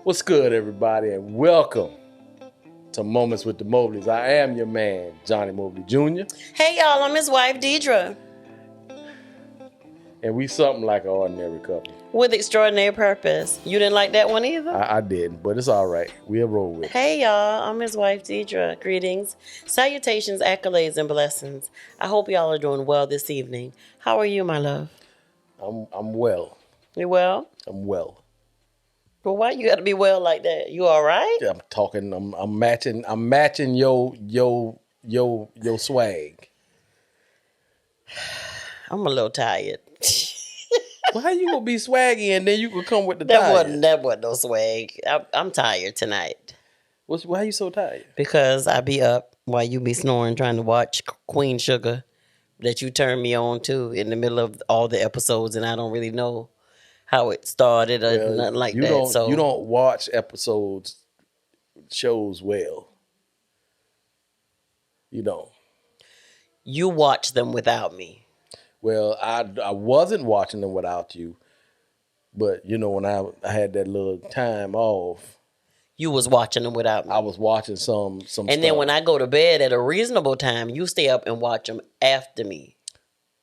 What's good, everybody, and welcome to Moments with the Mobleys. I am your man, Johnny Mobley Jr. Hey, y'all, I'm his wife, Deidre. And we something like an ordinary couple. With extraordinary purpose. You didn't like that one either? I didn't, but it's all right. We'll roll with it. Hey, y'all, I'm his wife, Deidre. Greetings, salutations, accolades, and blessings. I hope y'all are doing well this evening. How are you, my love? I'm well. You well? I'm well. Well, why you got to be well like that? You all right? Yeah, I'm matching your swag. I'm a little tired. Well, how you gonna be swaggy and then you can come with the That tired? wasn't no swag. I'm tired tonight. Why you so tired? Because I be up while you be snoring trying to watch Queen Sugar that you turned me on to in the middle of all the episodes, and I don't really know how it started or nothing like that. So you don't watch shows well. You don't. You watch them without me. Well, I wasn't watching them without you, but you know when I had that little time off, You was watching them without me. I was watching some And stuff. then when I go to bed at a reasonable time, you stay up and watch them after me.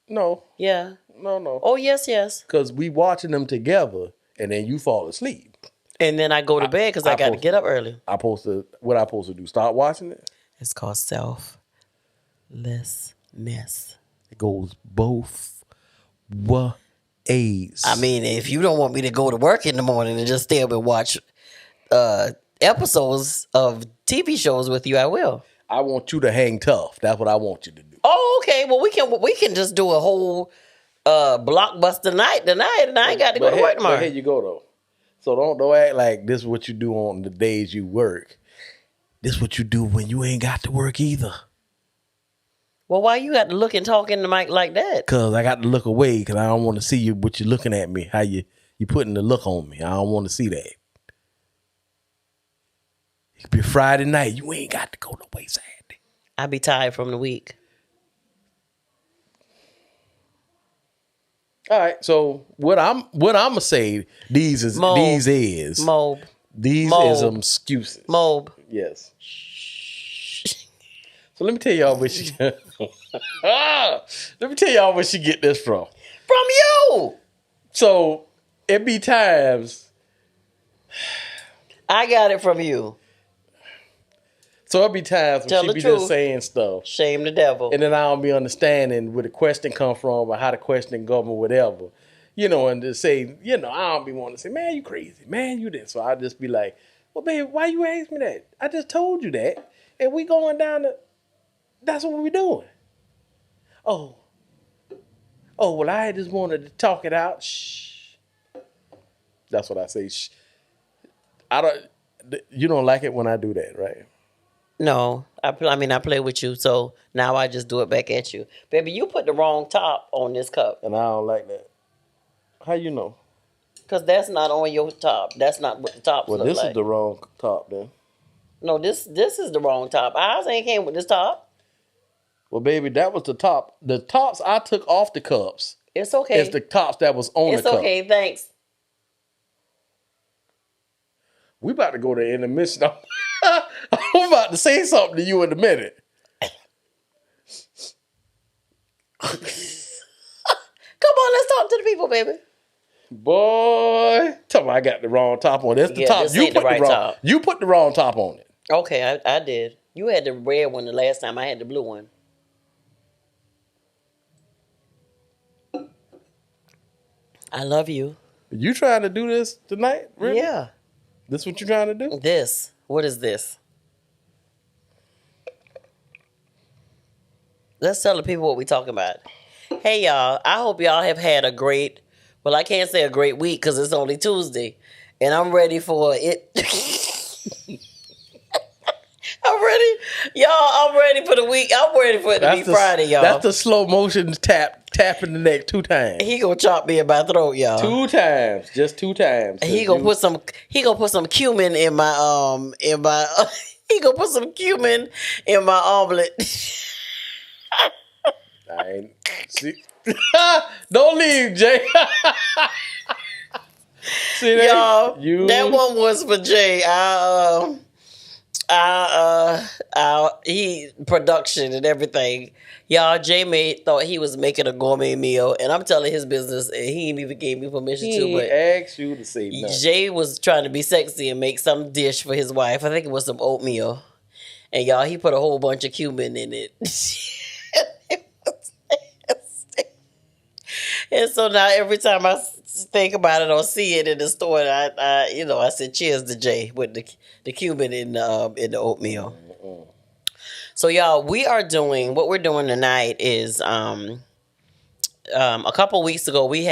No. Yeah. No. Oh, yes. Because we watching them together, and then you fall asleep. And then I go to bed because I got to get up early. What I supposed to do? Start watching it? It's called selflessness. It goes both ways. I mean, if you don't want me to go to work in the morning and just stay up and watch episodes of TV shows with you, I will. I want you to hang tough. That's what I want you to do. Oh, okay. Well, we can just do a whole blockbuster night tonight, and I ain't got to go to work tomorrow. But here you go though. So don't act like this is what you do on the days you work. This is what you do when you ain't got to work either. Well, why you got to look and talk in the mic like that? Cause I got to look away because I don't want to see you. What you looking at me? How you putting the look on me? I don't want to see that. It could be Friday night. You ain't got to go no way Saturday. I be tired from the week. All right, so what I'm gonna say these is some excuses. Mob. Yes. So let me tell y'all where she get this from. From you. So it be times I got it from you. So it be times when she be just saying stuff. Shame the devil. And then I don't be understanding where the question come from or how the question go or whatever. You know, and to say, I don't be wanting to say, man, you crazy. Man, you this. So I just be like, well, babe, why you ask me that? I just told you that. And we going down that's what we doing. Oh, well, I just wanted to talk it out. Shh. That's what I say. Shh. You don't like it when I do that, right? No, I play with you, so now I just do it back at you. Baby, you put the wrong top on this cup. And I don't like that. How you know? Because that's not on your top. That's not what the tops look like. Well, this is the wrong top then. No, this is the wrong top. Ours ain't came with this top. Well, baby, that was the top. The tops I took off the cups. It's okay. It's the tops that was on the cup. It's okay, thanks. We about to go to intermission. I'm about to say something to you in a minute. Come on, let's talk to the people, baby. Boy, tell me I got the wrong top on. That's the top. This ain't the right top. You put the wrong top on it. Okay, I did. You had the red one the last time. I had the blue one. I love you. You trying to do this tonight? Really? Yeah. This what you trying to do? What is this? Let's tell the people what we talking about. Hey, y'all. I hope y'all have had a great, well, I can't say a great week because it's only Tuesday. And I'm ready for it. I'm ready. Y'all, I'm ready for the week. I'm ready for it to be Friday, y'all. That's the slow motion tapping the neck 2 times. He gonna chop me in my throat, y'all. 2 times. Just 2 times. He gonna put some cumin in my he gonna put some cumin in my omelet. I ain't see. Don't leave, Jay. See that? Y'all, that one was for Jay. He production and everything. Y'all, Jay thought he was making a gourmet meal, and I'm telling his business, and he ain't even gave me permission to. But asked you to say nothing. Jay was trying to be sexy and make some dish for his wife. I think it was some oatmeal, and y'all, he put a whole bunch of cumin in it. And so now every time I think about it or see it in the store, I said cheers to Jay with the cumin in the oatmeal. So y'all, what we're doing tonight is a couple weeks ago we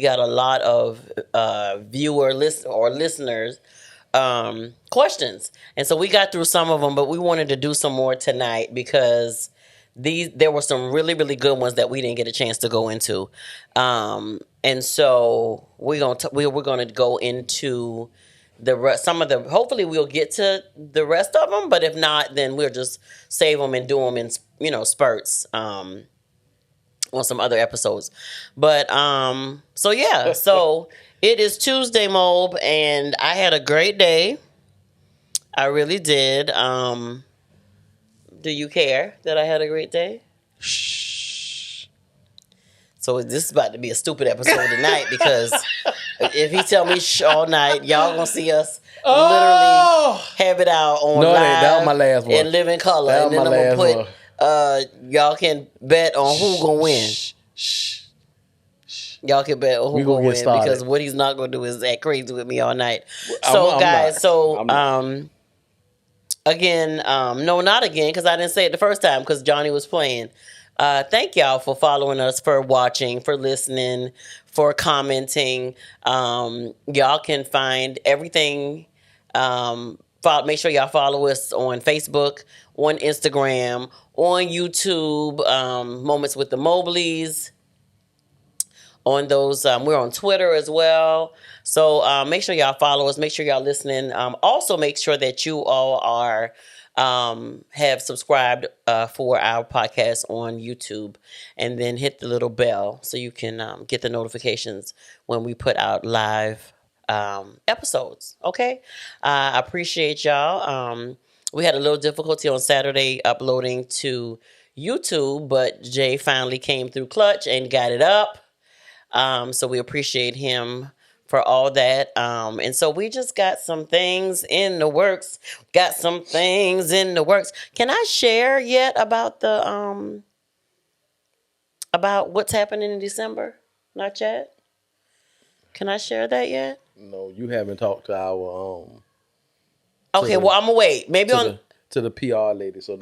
got a lot of listeners questions, and so we got through some of them, but we wanted to do some more tonight because there were some really, really good ones that we didn't get a chance to go into, and so we're gonna go into some of the. Hopefully, we'll get to the rest of them, but if not, then we'll just save them and do them in spurts on some other episodes. But so yeah, so it is Tuesday, Mob, and I had a great day. I really did. Do you care that I had a great day? Shh. So this is about to be a stupid episode tonight because if he tell me shh all night, y'all gonna see us literally have it out on live. That was my last one. In living color, and then I'm gonna put. Y'all can bet on who gonna win. Shh. Y'all can bet on who gonna win because what he's not gonna do is act crazy with me all night. So guys, again, no, not again, because I didn't say it the first time because Johnny was playing. Thank y'all for following us, for watching, for listening, for commenting. Y'all can find everything. Make sure y'all follow us on Facebook, on Instagram, on YouTube, Moments with the Mobleys. On those, we're on Twitter as well. So make sure y'all follow us. Make sure y'all listening. Also, make sure that you all are have subscribed for our podcast on YouTube, and then hit the little bell so you can get the notifications when we put out live episodes. Okay, I appreciate y'all. We had a little difficulty on Saturday uploading to YouTube, but Jay finally came through clutch and got it up. So we appreciate him for all that. And so we just got some things in the works. Can I share yet about about what's happening in December? Not yet. Can I share that yet? No, you haven't talked to our Okay, well I'm gonna wait. Maybe to the PR lady. So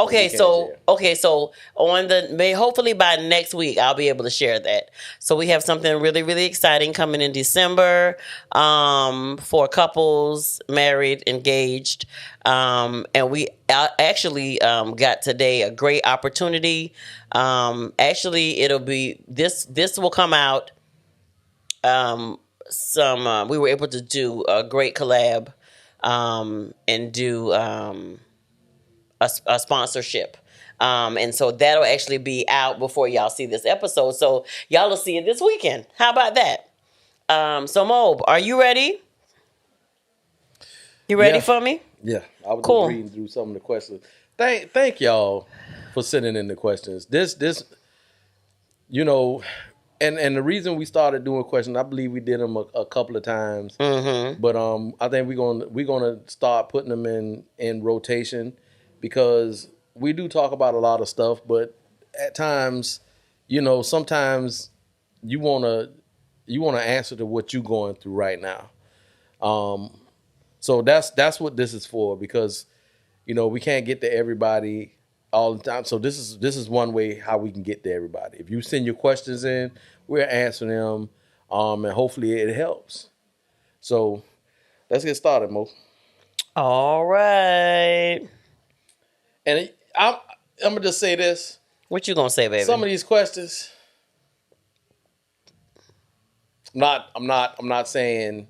hopefully by next week I'll be able to share that. So we have something really, really exciting coming in December for couples, married, engaged, and we actually got today a great opportunity. Actually, it'll be this will come out. We were able to do a great collab and do a sponsorship. And so that'll actually be out before y'all see this episode. So y'all will see it this weekend. How about that? So Mob, are you ready? You ready for me? Yeah. I was just reading through some of the questions. Thank y'all for sending in the questions. This and the reason we started doing questions, I believe we did them a couple of times. Mm-hmm. But I think we're gonna start putting them in rotation, because we do talk about a lot of stuff, but at times, sometimes you wanna answer to what you're going through right now. So that's what this is for, because we can't get to everybody all the time. So this is one way how we can get to everybody. If you send your questions in, we're answering them, and hopefully it helps. So let's get started, Mo. All right. And I'm gonna just say this. What you gonna say, baby? Some of these questions, I'm not saying.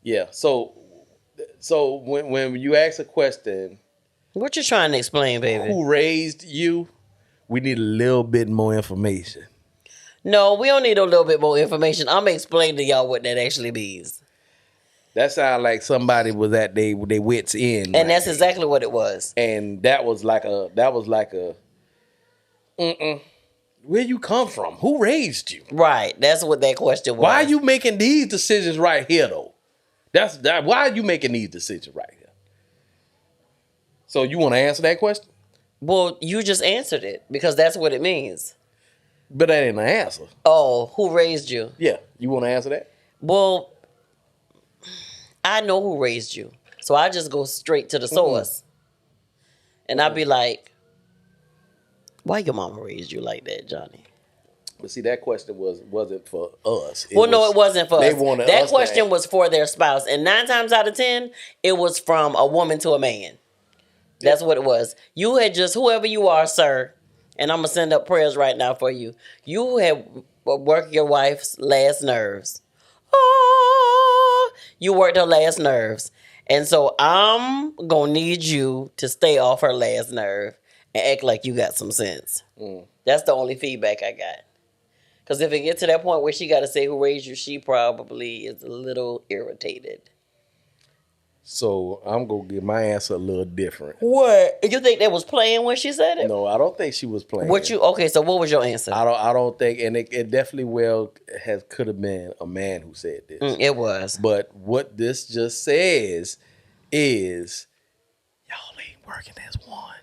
Yeah. So when you ask a question, what you trying to explain, baby? Who raised you? We need a little bit more information. No, we don't need a little bit more information. I'm gonna explain to y'all what that actually means. That sounds like somebody was at they wits end, and that's exactly what it was. And that was like a where you come from? Who raised you? Right. That's what that question was. Why are you making these decisions right here, though? Why are you making these decisions right here? So you want to answer that question? Well, you just answered it because that's what it means. But that ain't an answer. Oh, who raised you? Yeah. You want to answer that? Well, I know who raised you. So I just go straight to the source. And I'd be like, why your mama raised you like that, Johnny? But see, that question wasn't for us. It wasn't for us. That us question was for their spouse. And 9 times out of 10, it was from a woman to a man. That's what it was. You had just, whoever you are, sir, and I'm going to send up prayers right now for you. You have worked your wife's last nerves. Oh, you worked her last nerves. And so I'm going to need you to stay off her last nerve and act like you got some sense. That's the only feedback I got. Because if it gets to that point where she got to say who raised you, she probably is a little irritated. So I'm going to give my answer a little different. What? You think that was playing when she said it? No, I don't think she was playing. Okay, so what was your answer? I don't think, and it definitely could have been a man who said this. It was. But what this just says is, y'all ain't working as one.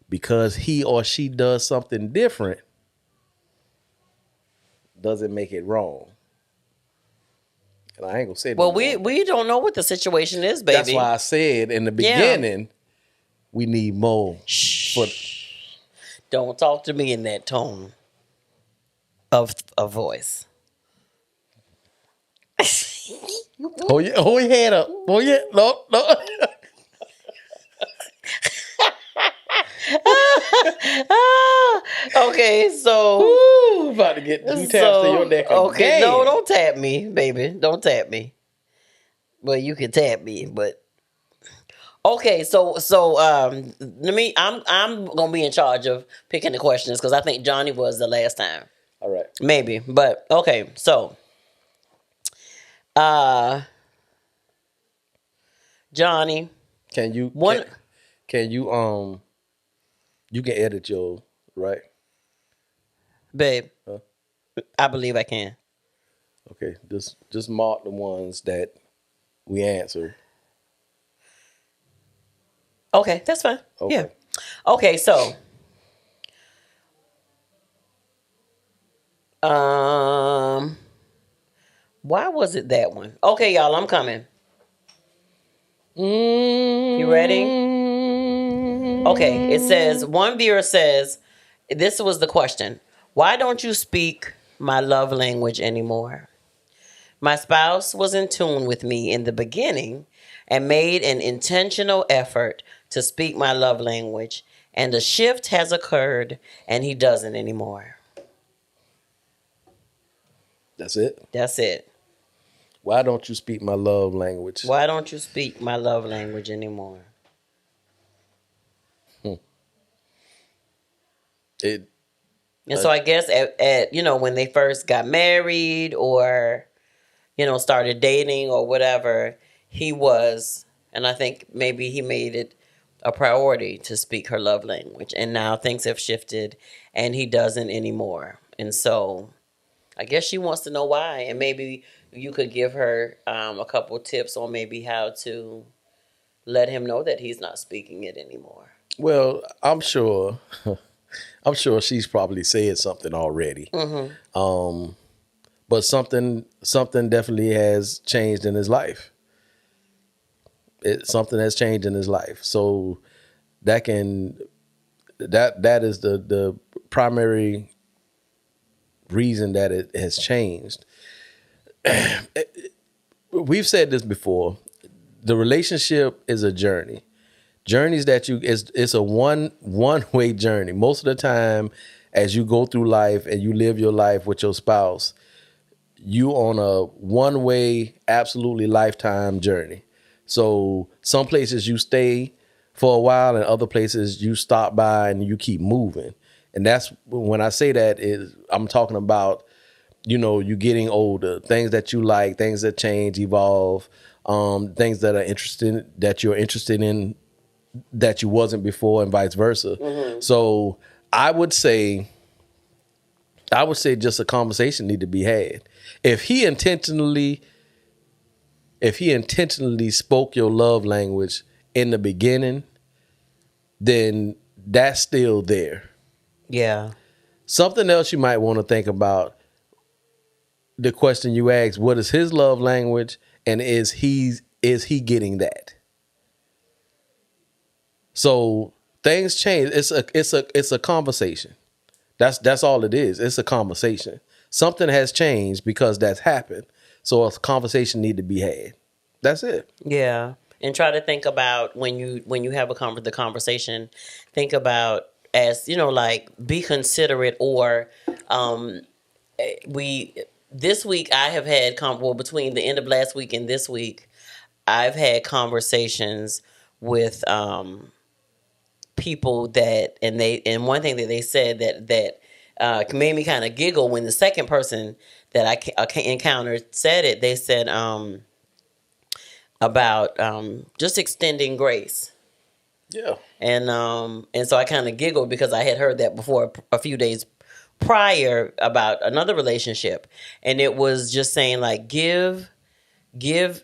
Because he or she does something different doesn't make it wrong. And I ain't gonna say. Well, we don't know what the situation is, baby. That's why I said in the beginning, we need more. Don't talk to me in that tone of a voice. Hold your head up. No. Okay, so about to get 2 taps to your neck. Okay, no, don't tap me, baby. Don't tap me. Well, you can tap me, but okay. So let me. I'm gonna be in charge of picking the questions because I think Johnny was the last time. All right, maybe, but okay. So, Johnny, can you you can edit your right, babe? Huh? I believe I can. Okay, just mark the ones that we answered. Okay, that's fine. Okay. Yeah. Okay, so why was it that one? Okay, y'all, I'm coming. You ready? Okay, it says, one viewer says, this was the question. Why don't you speak my love language anymore? My spouse was in tune with me in the beginning and made an intentional effort to speak my love language, and a shift has occurred and he doesn't anymore. That's it? That's it. Why don't you speak my love language? Why don't you speak my love language anymore? So I guess at when they first got married or started dating or whatever, he was, and I think maybe he made it a priority to speak her love language, and now things have shifted and he doesn't anymore. And so I guess she wants to know why, and maybe you could give her a couple tips on maybe how to let him know that he's not speaking it anymore. Well, I'm sure she's probably said something already. Mm-hmm. But something definitely has changed in his life. Something has changed in his life. So that is the primary reason that it has changed. We've said this before. The relationship is a journey. Journeys that it's a one-way journey. Most of the time, as you go through life and you live your life with your spouse, you on a one-way, absolutely lifetime journey. So some places you stay for a while and other places you stop by and you keep moving. And that's when I say that is I'm talking about, you getting older, things that you like, things that change, evolve, things that you're interested in that you wasn't before, and vice versa. Mm-hmm. So I would say just a conversation need to be had. If he intentionally spoke your love language in the beginning, then that's still there. Yeah. Something else you might want to think about, the question you asked, what is his love language, and is he getting that? So things change. It's a conversation. That's all it is. It's a conversation. Something has changed because that's happened. So a conversation need to be had. That's it. Yeah. And try to think about when you have the conversation, think about, as like, be considerate, or this week I have had between the end of last week and this week, I've had conversations with people and one thing that they said that made me kind of giggle, when the second person that I encountered said it. They said about just extending grace. Yeah. And so I kind of giggled because I had heard that before a few days prior about another relationship, and it was just saying, like, give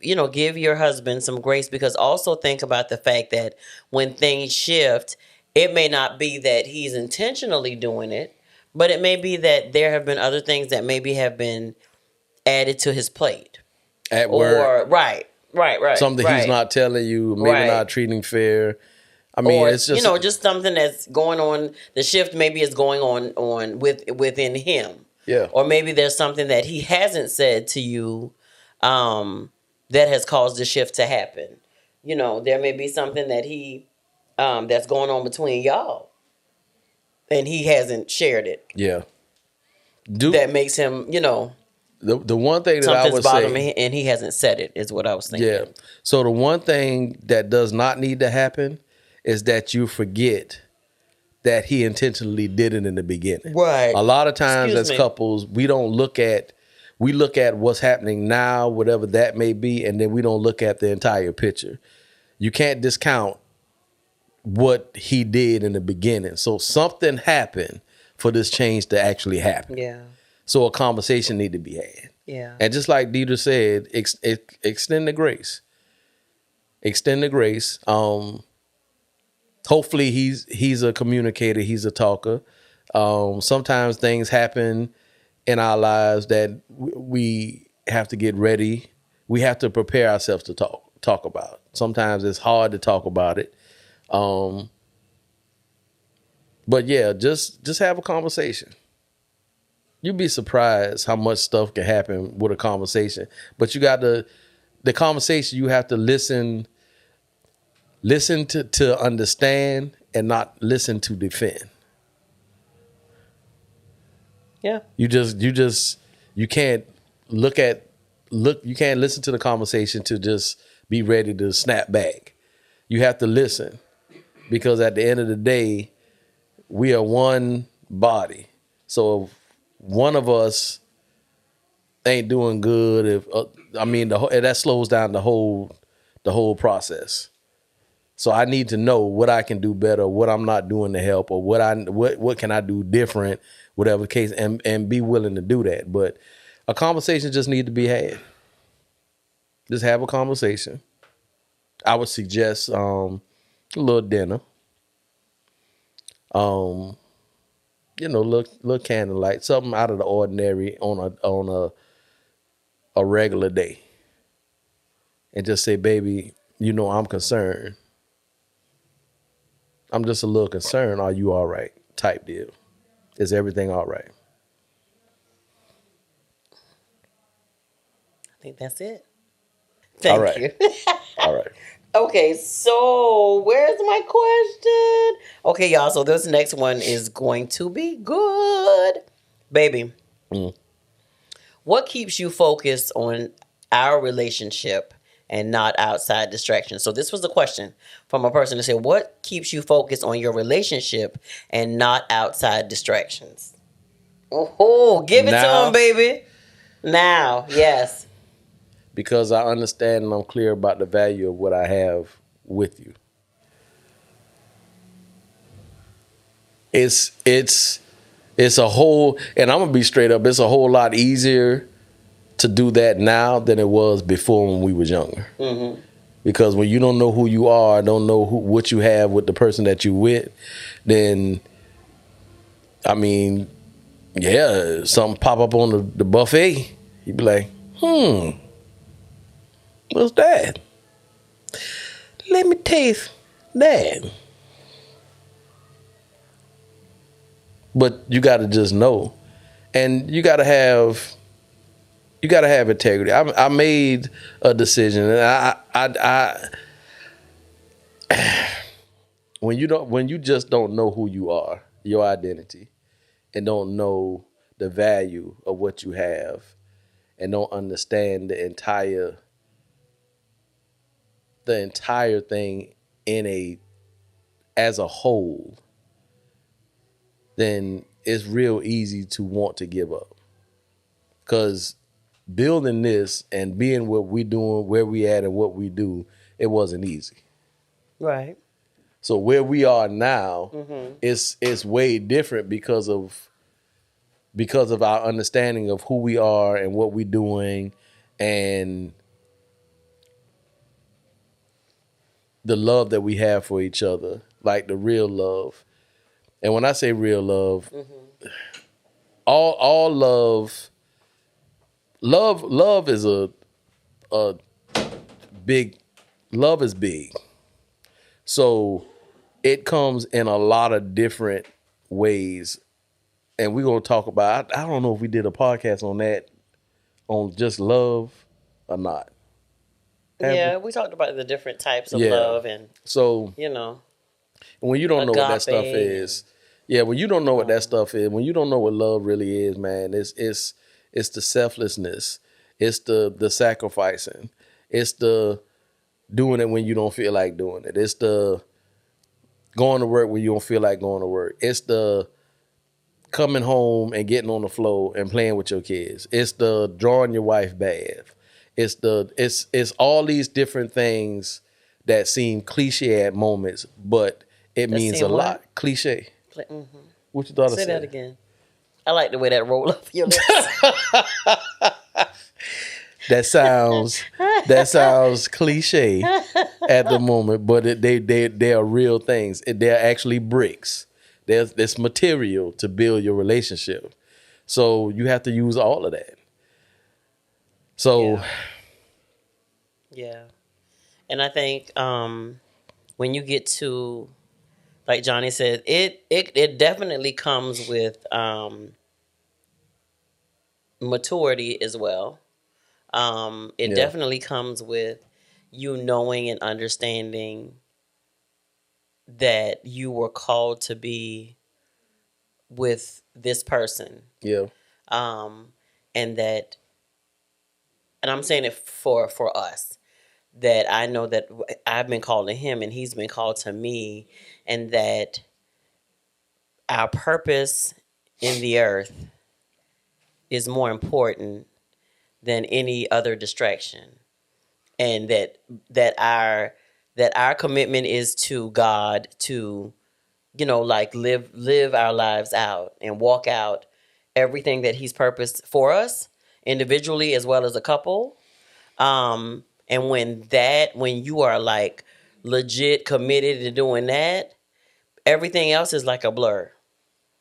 your husband some grace, because also think about the fact that when things shift, it may not be that he's intentionally doing it, but it may be that there have been other things that maybe have been added to his plate at work. Or right. Something he's not telling you, maybe not treating fair. I mean, it's just just something that's going on. The shift maybe is going on within him. Yeah. Or maybe there's something that he hasn't said to you that has caused the shift to happen. There may be something that he that's going on between y'all, and he hasn't shared it. Yeah. That makes him, the one thing that I would say, and he hasn't said it, is what I was thinking. Yeah. So the one thing that does not need to happen is that you forget that he intentionally did it in the beginning. Right. A lot of times as couples, we look at what's happening now, whatever that may be, and then we don't look at the entire picture. You can't discount what he did in the beginning. So something happened for this change to actually happen. Yeah. So a conversation need to be had. Yeah. And just like Deidre said, extend the grace. Extend the grace. Hopefully he's a communicator. He's a talker. Sometimes things happen in our lives that we have to get ready. We have to prepare ourselves to talk about. Sometimes it's hard to talk about it. But yeah, just have a conversation. You'd be surprised how much stuff can happen with a conversation. But you got the conversation, you have to listen to understand and not listen to defend. Yeah. You can't you can't listen to the conversation to just be ready to snap back. You have to listen, because at the end of the day, we are one body. So if one of us ain't doing good, that slows down the whole process. So I need to know what I can do better, what I'm not doing to help, or what can I do different, whatever the case, and be willing to do that. But a conversation just need to be had. Just have a conversation. I would suggest a little dinner. Little candlelight, something out of the ordinary on a regular day, and just say, baby, I'm concerned. I'm just a little concerned. Are you all right? Type deal. Is everything all right? I think that's it. Thank you. All right. Okay, so where's my question? Okay, y'all, so this next one is going to be good. Baby, what keeps you focused on our relationship and not outside distractions. So this was the question from a person that said, what keeps you focused on your relationship and not outside distractions? Oh, give it to him, baby. Now, yes. Because I understand and I'm clear about the value of what I have with you. It's a whole, and I'm gonna be straight up, it's a whole lot easier to do that now than it was before when we was younger. Mm-hmm. Because when you don't know who you are, don't know what you have with the person that you with, then, I mean, yeah, something pop up on the buffet, you'd be like, what's that? Let me taste that. But you got to just know, and you got to have integrity. I made a decision, and I when you just don't know who you are, your identity, and don't know the value of what you have, and don't understand the entire thing as a whole, then it's real easy to want to give up. Because building this and being what we doing, where we at and what we do, it wasn't easy. Right. So where we are now, it's way different because of our understanding of who we are and what we're doing, and the love that we have for each other, like the real love. And when I say real love, all love is a big, love is big. So it comes in a lot of different ways. And we're going to talk about, I don't know if we did a podcast on that, on just love or not. We talked about the different types of love, and so, when you don't know what that stuff is, when you don't know what that stuff is, when you don't know what love really is, man, it's the selflessness, it's the sacrificing, it's the doing it when you don't feel like doing it, it's the going to work when you don't feel like going to work, it's the coming home and getting on the floor and playing with your kids, it's the drawing your wife bath, it's all these different things that seem cliche at moments, but it means a lot. Cliche. Mm-hmm. What you thought? Say that again. I like the way that roll up your lips. That sounds cliche at the moment, but they are real things. They're actually bricks. There's this material to build your relationship. So you have to use all of that. So yeah. And I think when you get to, like Johnny said, it definitely comes with maturity as well. It definitely comes with you knowing and understanding that you were called to be with this person. Yeah. And that, and I'm saying it for us, that I know that I've been called to him and he's been called to me, and that our purpose in the earth is more important than any other distraction, and that our commitment is to God, to like live our lives out and walk out everything that he's purposed for us individually as well as a couple. And when you are like legit committed to doing that, everything else is like a blur.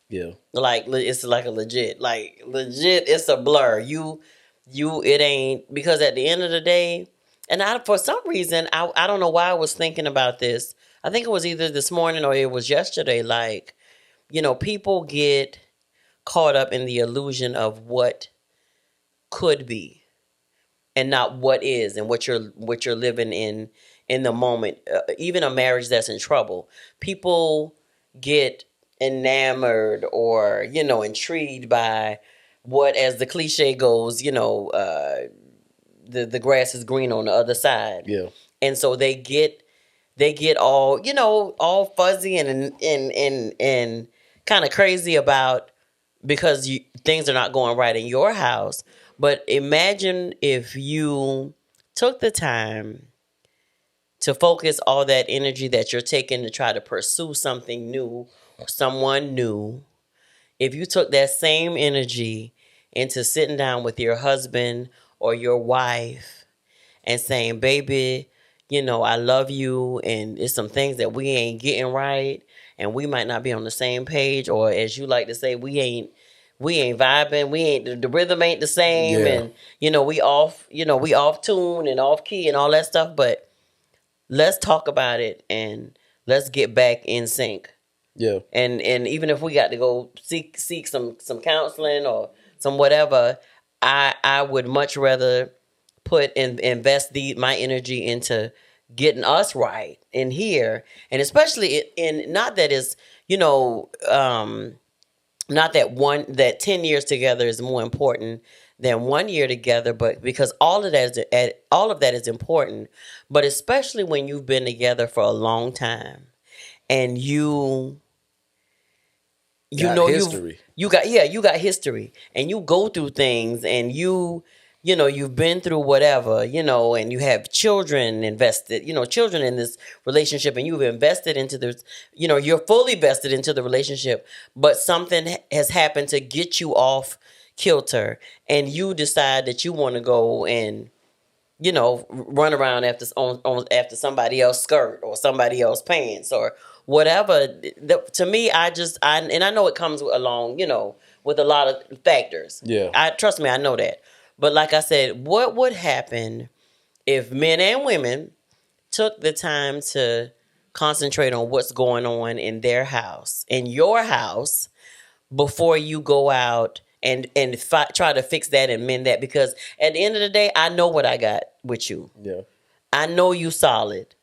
Yeah. Like it's like a legit, it's a blur. It ain't, because at the end of the day, and for some reason, I don't know why I was thinking about this. I think it was either this morning or it was yesterday. Like, people get caught up in the illusion of what could be and not what is, and what you're living in the moment. Even a marriage that's in trouble, people get enamored or intrigued by what, as the cliche goes, the grass is green on the other side. Yeah. And so they get all, all fuzzy and kind of crazy about because things are not going right in your house. But imagine if you took the time to focus all that energy that you're taking to try to pursue something new, someone new. If you took that same energy into sitting down with your husband or your wife and saying, baby, I love you, and it's some things that we ain't getting right, and we might not be on the same page, or as you like to say, we ain't vibing, we ain't, the rhythm ain't the same, and we off tune and off key and all that stuff, but let's talk about it and let's get back in sync. Yeah. And even if we got to go seek some counseling or some whatever, I would much rather invest my energy into getting us right in here, and especially in not that is not that 10 years together is more important than 1 year together, but because all of that is important, but especially when you've been together for a long time and you got history and you go through things and you've been through whatever, and you have children invested, children in this relationship, and you've invested into this, you're fully vested into the relationship, but something has happened to get you off kilter and you decide that you want to go and run around after somebody else's skirt or somebody else's pants or whatever. To me, I know it comes along, with a lot of factors. Yeah. Trust me, I know that. But like I said, what would happen if men and women took the time to concentrate on what's going on in their house, in your house, before you go out and try to fix that and mend that? Because at the end of the day, I know what I got with you. Yeah. I know you solid.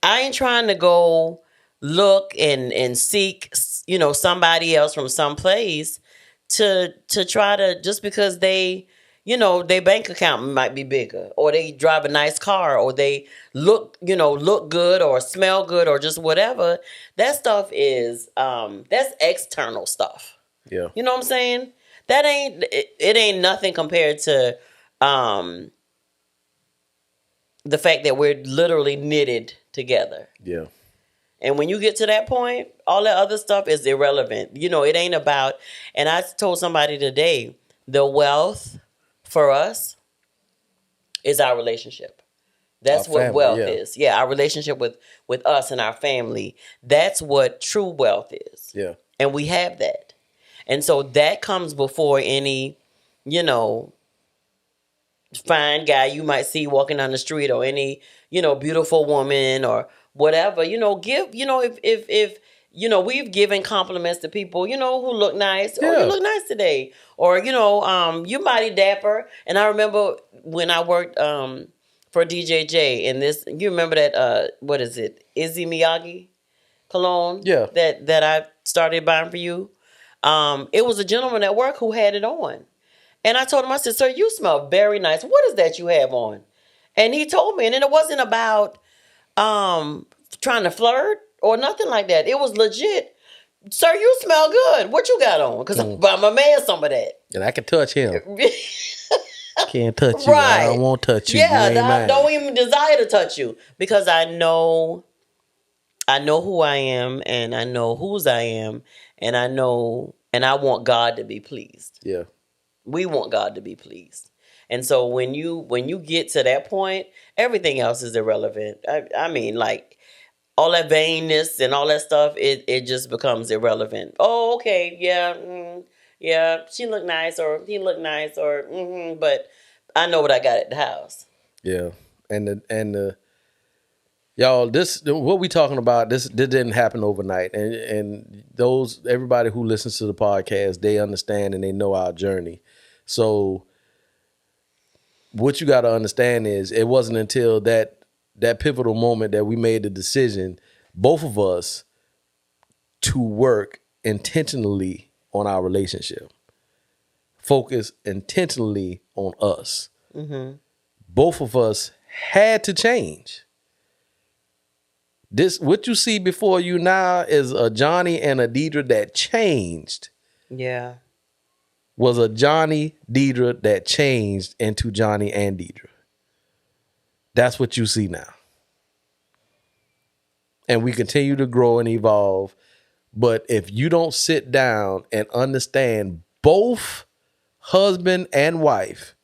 I ain't trying to go look and seek, somebody else from someplace to try to, just because they, their bank account might be bigger, or they drive a nice car, or they look good or smell good or just whatever. That stuff is, that's external stuff. Yeah. You know what I'm saying? That it ain't nothing compared to the fact that we're literally knitted together. Yeah. And when you get to that point, all that other stuff is irrelevant. It ain't about, and I told somebody today, the wealth for us is our relationship. That's what family, wealth is. Yeah, our relationship with us and our family. That's what true wealth is. Yeah. And we have that. And so that comes before any, fine guy you might see walking down the street, or any, beautiful woman or whatever. If we've given compliments to people, who look nice. Yeah. Oh, you look nice today. Or, you mighty dapper. And I remember when I worked for DJJ, and you remember that, what is it? Izzy Miyagi cologne? Yeah. That I started buying for you. It was a gentleman at work who had it on. And I told him, I said, sir, you smell very nice. What is that you have on? And he told me, and then it wasn't about trying to flirt or nothing like that. It was legit. Sir, you smell good. What you got on? Because I'm a man some of that. And I can touch him. Can't touch you. Right. I don't want to touch you. Yeah, I don't even desire to touch you, because I know who I am, and I know whose I am, and I want God to be pleased. Yeah. We want God to be pleased. And so when you get to that point, everything else is irrelevant. I mean, like, all that vainness and all that stuff, it just becomes irrelevant. Oh, okay, yeah, she looked nice, or he looked nice, or but I know what I got at the house. Yeah, and y'all, what we talking about, this didn't happen overnight, and everybody who listens to the podcast, they understand and they know our journey. So what you got to understand is, it wasn't until that pivotal moment that we made the decision, both of us, to work intentionally on our relationship, focus intentionally on us. Mm-hmm. both of us had to change. This, what you see before you now is a Johnny and a Deidre that changed. Yeah. Was a Johnny Deidre that changed into Johnny and Deidre. That's what you see now. And we continue to grow and evolve. But if you don't sit down and understand both husband and wife,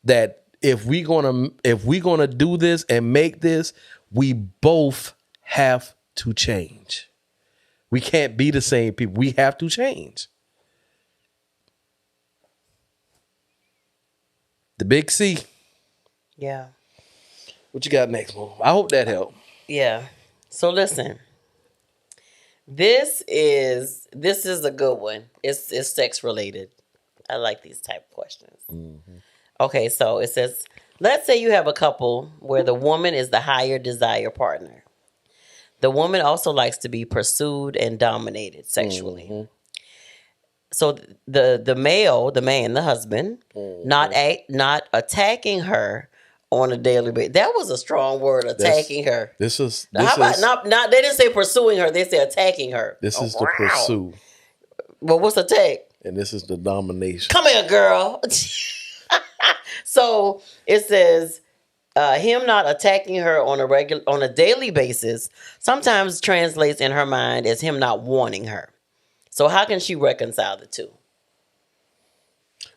that if we gonna do this and make this, we both have to change. We can't be the same people. We have to change. The big C. Yeah. What you got next, Mo? I hope that helped. Yeah. So listen. This is a good one. It's sex related. I like these type of questions. Mm-hmm. Okay, so it says, let's say you have a couple where the woman is the higher desire partner. The woman also likes to be pursued and dominated sexually. Mm-hmm. So the male, the man, the husband, mm-hmm. not attacking her on a daily basis. That was a strong word, attacking her. This is not they didn't say pursuing her, they said attacking her. This is the pursue. Well, what's attack? And this is the domination. Come here, girl. So it says him not attacking her on a daily basis sometimes translates in her mind as him not wanting her. So how can she reconcile the two?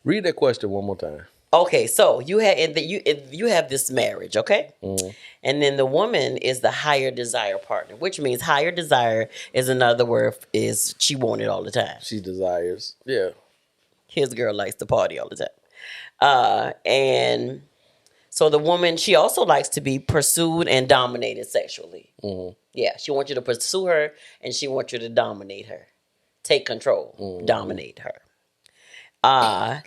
Read that question one more time. Okay, so you have this marriage, okay? Mm-hmm. And then the woman is the higher desire partner, which means higher desire is another word, is she wanted all the time. She desires, yeah. His girl likes to party all the time. And so the woman, she also likes to be pursued and dominated sexually. Mm-hmm. Yeah, she wants you to pursue her and she wants you to dominate her. Take control, mm-hmm. Dominate her.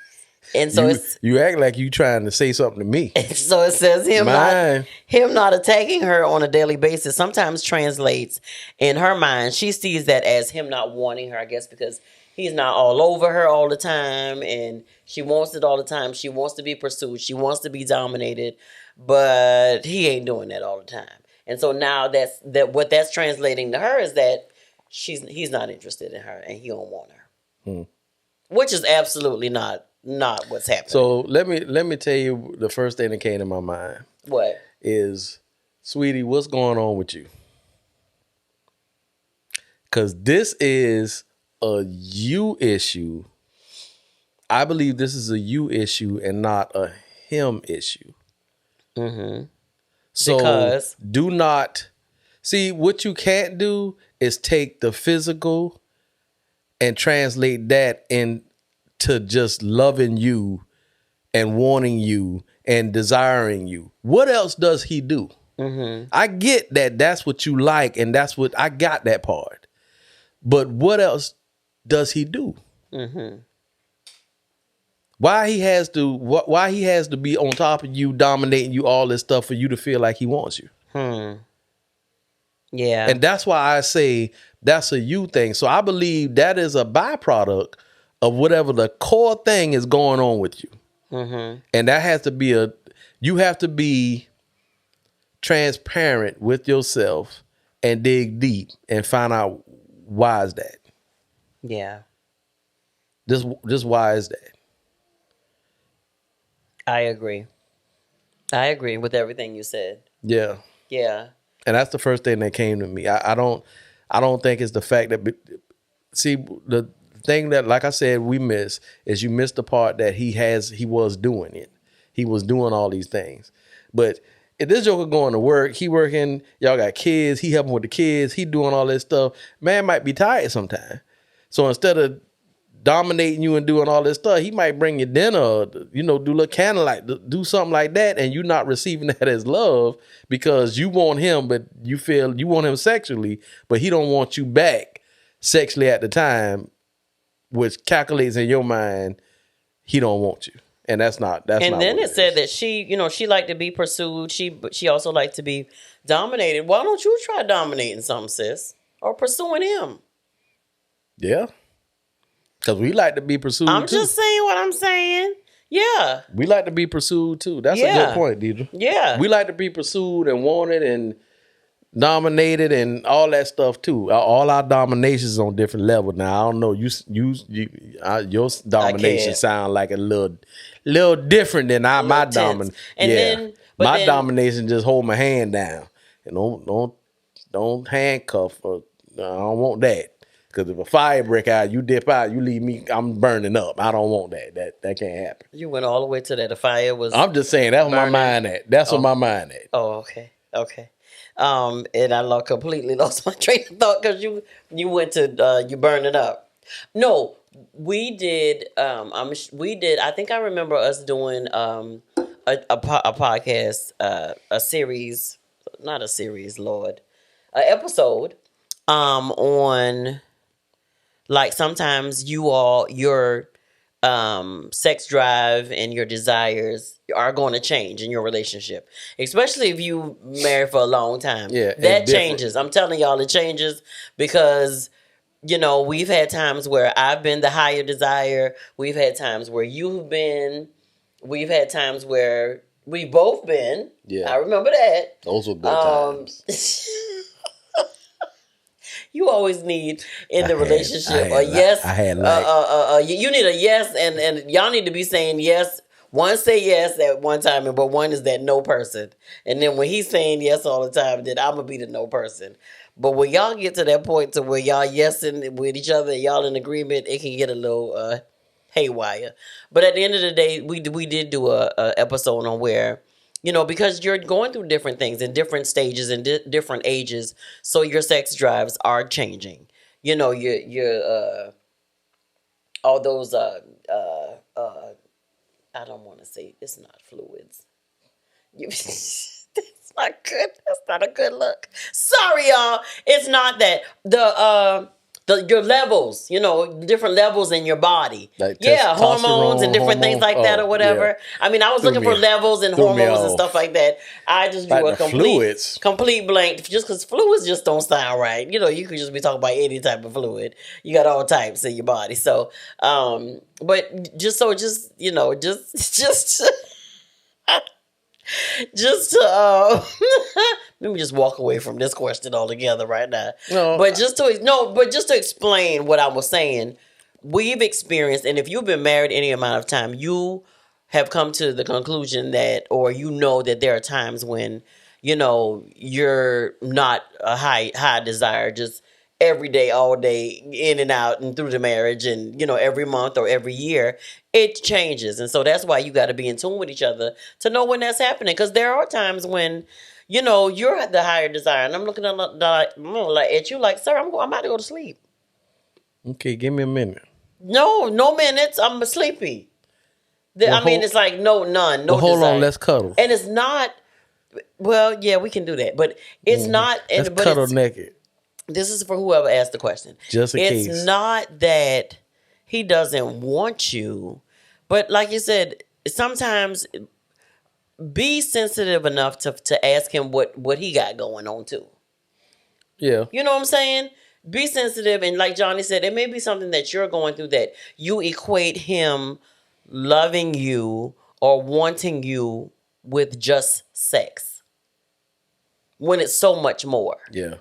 And so you act like you trying to say something to me. So it says him not attacking her on a daily basis sometimes translates in her mind. She sees that as him not wanting her, I guess, because he's not all over her all the time and she wants it all the time. She wants to be pursued. She wants to be dominated, but he ain't doing that all the time. And so now what that's translating to her is that he's not interested in her and he don't want her, which is absolutely not what's happening. So let me tell you the first thing that came to my mind. What? Is, sweetie, what's going on with you? Because this is a you issue. I believe this is a you issue and not a him issue. Mm-hmm. So because do not see, what you can't do is take the physical and translate that into just loving you and wanting you and desiring you. What else does he do? Mm-hmm. I get that that's what you like, and that's what I got that part. But what else does he do? Mm-hmm. Why he has to be on top of you, dominating you, all this stuff for you to feel like he wants you? Yeah. And that's why I say that's a you thing. So I believe that is a byproduct of whatever the core thing is going on with you. Mm-hmm. And that has to be you have to be transparent with yourself and dig deep and find out, why is that? Yeah. Just why is that? I agree with everything you said. Yeah. Yeah. And that's the first thing that came to me. I don't think it's the fact that, see, the thing that, like I said, we miss is you miss the part that he was doing it. He was doing all these things. But if this joker going to work, he working, y'all got kids, he helping with the kids, he doing all this stuff, man might be tired sometime. So instead of dominating you and doing all this stuff, he might bring you dinner, do a little candlelight, do something like that, and you're not receiving that as love because you want him, but you feel you want him sexually, but he don't want you back sexually at the time, which calculates in your mind he don't want you, and that's not. And then it said that she liked to be pursued. She also liked to be dominated. Why don't you try dominating something, sis, or pursuing him? Yeah. Because we like to be pursued. I'm just saying what I'm saying. Yeah. We like to be pursued too. That's a good point, Deidre. Yeah. We like to be pursued and wanted and dominated and all that stuff too. All our dominations on different levels. Now I don't know. Your domination sound like a little different than my domination. Yeah, my domination just hold my hand down and don't handcuff. I don't want that. Because if a fire break out, you dip out, you leave me, I'm burning up. I don't want that. That can't happen. You went all the way to that. The fire was. I'm just saying that's where my mind at. That's where my mind at. Oh, okay. And I completely lost my train of thought because you went to you burned it up. No, we did. We did. I think I remember us doing a podcast, a series, not a series, Lord, an episode, on like sometimes your sex drive and your desires are going to change in your relationship, especially if you married for a long time. Yeah, that changes. I'm telling y'all, it changes because we've had times where I've been the higher desire. We've had times where you've been. We've had times where we've both been. Yeah, I remember that. Those were good times. You always need in the relationship a yes. I had like you need a yes, and y'all need to be saying yes. One say yes at one time, but one is that no person. And then when he's saying yes all the time, then I'm gonna be the no person. But when y'all get to that point to where y'all yesing with each other, y'all in agreement, it can get a little haywire. But at the end of the day, we did do a episode on where. Because you're going through different things in different stages and different ages, so your sex drives are changing. Your all those I don't want to say it's not fluids. That's not good. That's not a good look. Sorry, y'all. It's not that your levels, different levels in your body. Like hormones and different things like that or whatever. Yeah. I mean, I was looking for levels and hormones and stuff like that. I just drew a complete blank just because fluids just don't sound right. You could just be talking about any type of fluid. You got all types in your body. So, but just to let me just walk away from this question altogether right now. But just to explain what I was saying, we've experienced, and if you've been married any amount of time, you have come to the conclusion that, or that there are times when you're not a high desire, just every day, all day, in and out and through the marriage, and every month or every year, it changes. And so that's why you got to be in tune with each other to know when that's happening. Because there are times when you're at the higher desire, and I'm looking at you like, sir, I'm about to go to sleep. Okay, give me a minute. No minutes. I'm sleepy. It's like none. No well, hold on, let's cuddle. And it's not. Well, yeah, we can do that, but it's not. Let's cuddle naked. This is for whoever asked the question. Just in case. It's not that he doesn't want you, but like you said, sometimes be sensitive enough to ask him what he got going on too. Yeah. You know what I'm saying? Be sensitive, and like Johnny said, it may be something that you're going through that you equate him loving you or wanting you with just sex, when it's so much more. Yeah.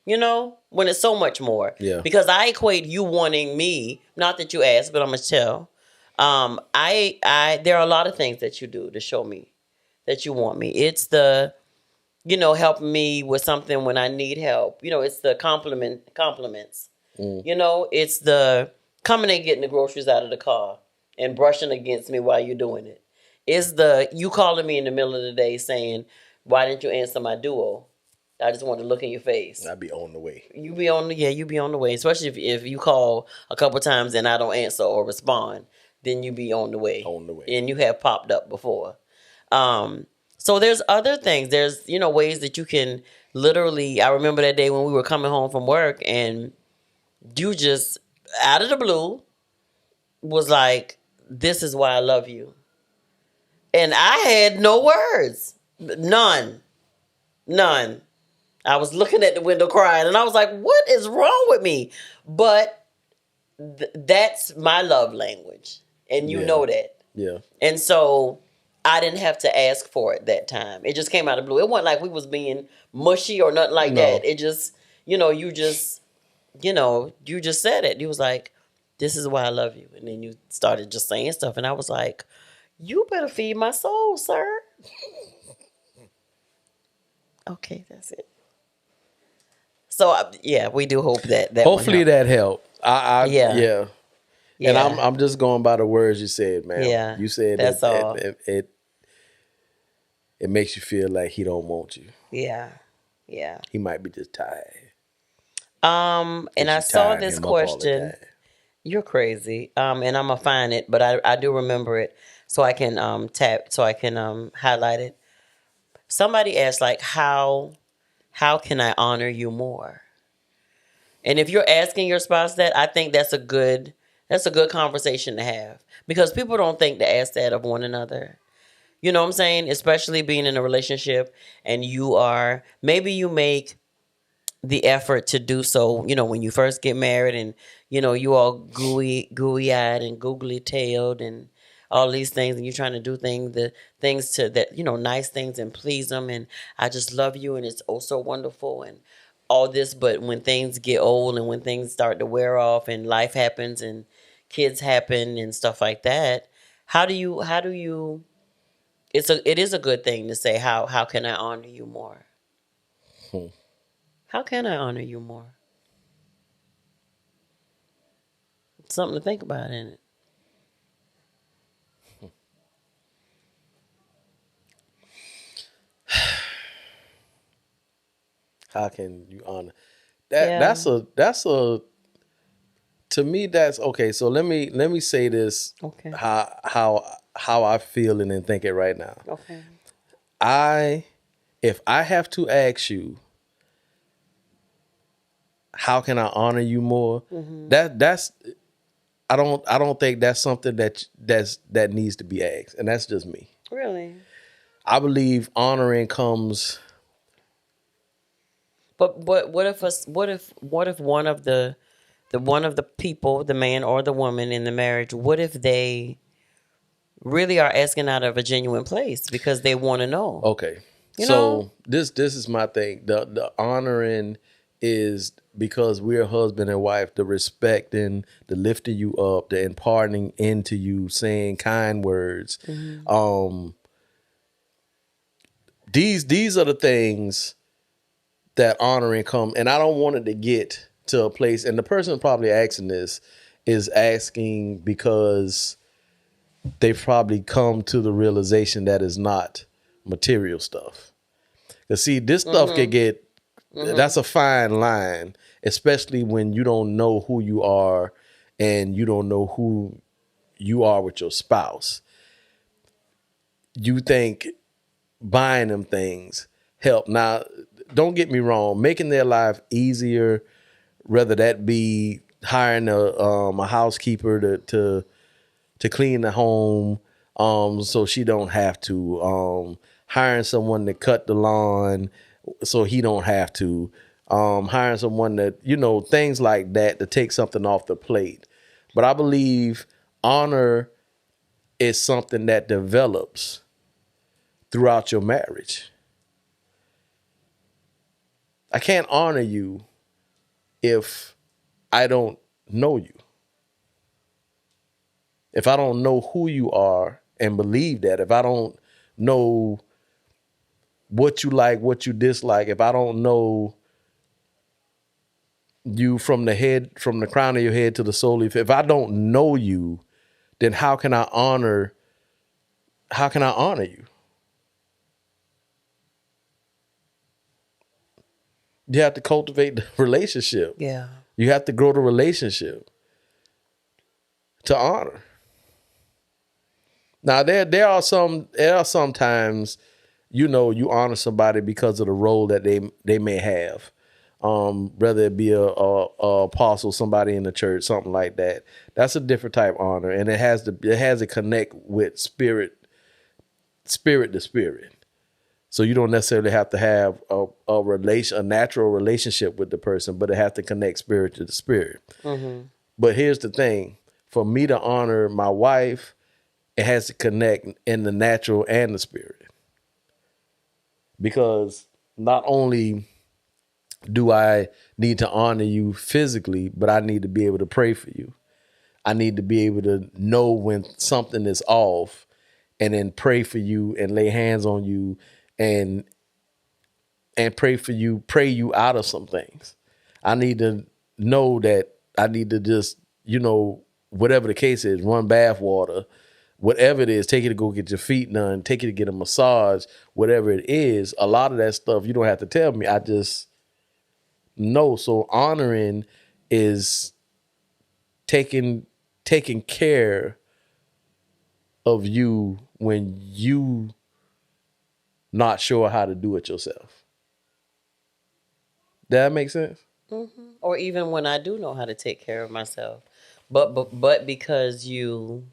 When it's so much more. Yeah. Because I equate you wanting me, not that you asked, but I'm going to tell. There are a lot of things that you do to show me that you want me. It's the, helping me with something when I need help. It's the compliments. It's the coming and getting the groceries out of the car and brushing against me while you're doing it. It's the, you calling me in the middle of the day saying, why didn't you answer my duo? I just want to look in your face. I'd be on the way. You be on the way. Especially if you call a couple times and I don't answer or respond, then you be on the way. On the way. And you have popped up before. So there's other things. There's, ways that you can literally, I remember that day when we were coming home from work and you just, out of the blue, was like, this is why I love you. And I had no words. None. I was looking at the window crying, and I was like, what is wrong with me? But that's my love language, and you know that. Yeah. And so I didn't have to ask for it that time. It just came out of the blue. It wasn't like we was being mushy or nothing like No. that. It just, you just said it. You was like, this is why I love you. And then you started just saying stuff. And I was like, you better feed my soul, sir. Okay, that's it. So yeah, we do hope that hopefully that helped. Yeah. And Yeah. I'm just going by the words you said, man. Yeah, You said that's all. It makes you feel like he don't want you. Yeah. He might be just tired. And I saw this question. You're crazy. And I'm gonna find it, but I do remember it, so I can highlight it. Somebody asked, like, how can I honor you more? And if you're asking your spouse that, I think that's a good conversation to have, because people don't think to ask that of one another. You know what I'm saying? Especially being in a relationship and maybe you make the effort to do so, when you first get married, and, you all gooey eyed and googly tailed and all these things, and you're trying to do the things to that, nice things, and please them. And I just love you, and it's oh so wonderful, and all this. But when things get old and when things start to wear off and life happens and kids happen and stuff like that, how do you, it is a good thing to say, how can I honor you more? How can I honor you more? It's something to think about, isn't it? How can you honor that? Yeah. That's a to me, that's okay. So let me say this. Okay. How I feel and think it right now. Okay. If I have to ask you, how can I honor you more? Mm-hmm. That's I don't think that's something that needs to be asked, and that's just me. Really? I believe honoring comes. But what if one of the people, the man or the woman in the marriage, what if they really are asking out of a genuine place because they want to know? Okay. So this is my thing. The honoring is because we're husband and wife, the respecting, the lifting you up, the imparting into you, saying kind words. Mm-hmm. These are the things that honoring come. And I don't want it to get to a place, and the person probably asking this is asking because they've probably come to the realization that it's not material stuff. Because see, this stuff mm-hmm. can get, mm-hmm. that's a fine line, especially when you don't know who you are and you don't know who you are with your spouse. You think buying them things help. Now, don't get me wrong, making their life easier, whether that be hiring a housekeeper to clean the home, so she don't have to, hiring someone to cut the lawn so he don't have to, hiring someone that, things like that to take something off the plate. But I believe honor is something that develops throughout your marriage. I can't honor you if I don't know you. If I don't know who you are and believe that, if I don't know what you like, what you dislike, if I don't know you from the crown of your head to the sole of your feet, if I don't know you, then how can I honor you? You have to cultivate the relationship. Yeah. You have to grow the relationship to honor. Now there are some times, you honor somebody because of the role that they may have. Whether it be a apostle, somebody in the church, something like that. That's a different type of honor, and it has to connect with spirit to spirit. So you don't necessarily have to have a natural relationship with the person, but it has to connect spirit to the spirit. Mm-hmm. But here's the thing: for me to honor my wife, it has to connect in the natural and the spirit. Because not only do I need to honor you physically, but I need to be able to pray for you. I need to be able to know when something is off and then pray for you and lay hands on you and pray for you, pray you out of some things. I need to know that I need to just, whatever the case is, run bath water, whatever it is, take it to go get your feet done, take it to get a massage, whatever it is. A lot of that stuff you don't have to tell me. I just know. So honoring is taking care of you when you not sure how to do it yourself. Does that make sense? Mm-hmm. Or even when I do know how to take care of myself, but because you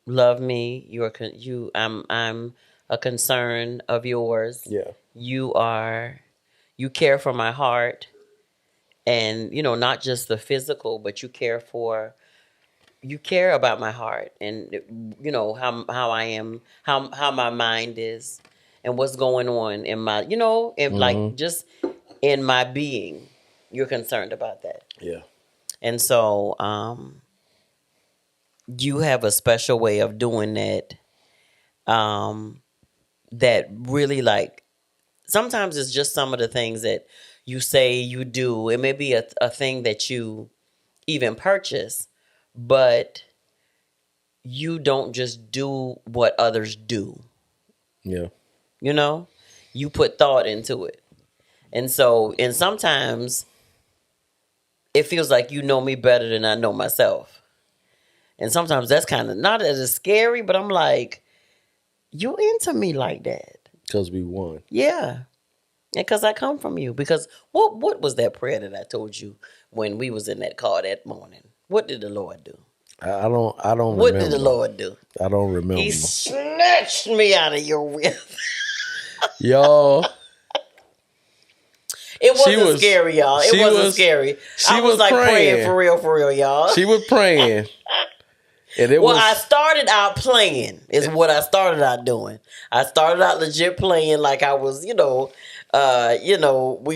love me, I'm a concern of yours. Yeah. You care for my heart, and not just the physical, but you care about my heart, and how I am, how my mind is, and what's going on in my, like just in my being. You're concerned about that. Yeah. And so you have a special way of doing that, that really, like, sometimes it's just some of the things that you say you do. It may be a thing that you even purchase, but you don't just do what others do. Yeah. You put thought into it. And sometimes it feels like you know me better than I know myself. And sometimes that's kind of not as scary, but I'm like, you into me like that. Because we won. Yeah. And because I come from you. Because what was that prayer that I told you when we was in that car that morning? What did the Lord do? I don't remember. What did the Lord do? I don't remember. He snatched me out of your will. Y'all. It wasn't scary, y'all. It wasn't scary. I was like praying for real, y'all. She was praying. And I started out playing is what I started out doing. I started out legit playing, like I was, we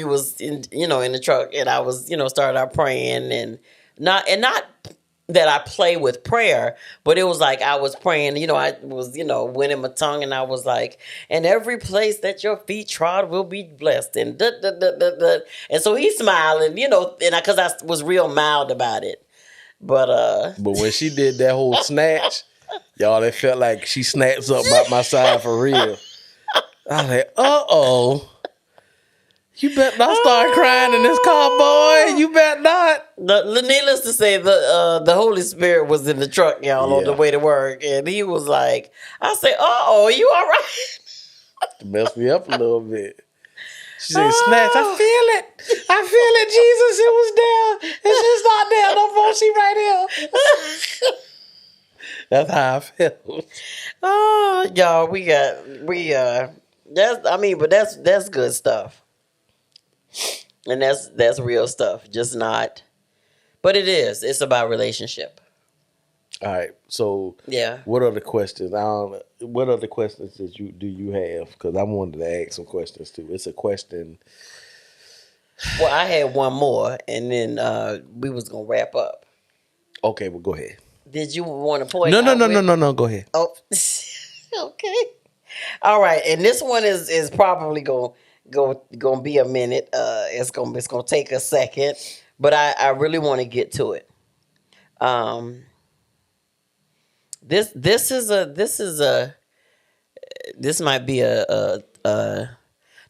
was in the truck, and I was, started out praying, and not that I play with prayer, but it was like I was praying, I was, winning my tongue, and I was like, and every place that your feet trod will be blessed, and da, da, da, da, da. And so he's smiling, and because I was real mild about it. But when she did that whole snatch, y'all, it felt like she snatched up by my side for real. I was like, uh-oh. You better not start crying in this car, boy. You better not. Needless to say, the Holy Spirit was in the truck, y'all, on the way to work. And he was like, I said, uh-oh, you all right? Messed me up a little bit. She said, snatch. I feel it, Jesus. It was there. It's just not there no more. She right here. That's how I felt. Oh, y'all, that's good stuff. And that's real stuff. Just not, but it's about relationship. All right. So yeah. What other questions? What other questions do you have? Because I wanted to ask some questions too. It's a question. Well, I had one more, and then we was gonna wrap up. Okay, well, go ahead. Did you want to point? No. Go ahead. Oh, okay. All right, and this one is probably gonna be a minute. It's gonna take a second, but I really want to get to it. This might be a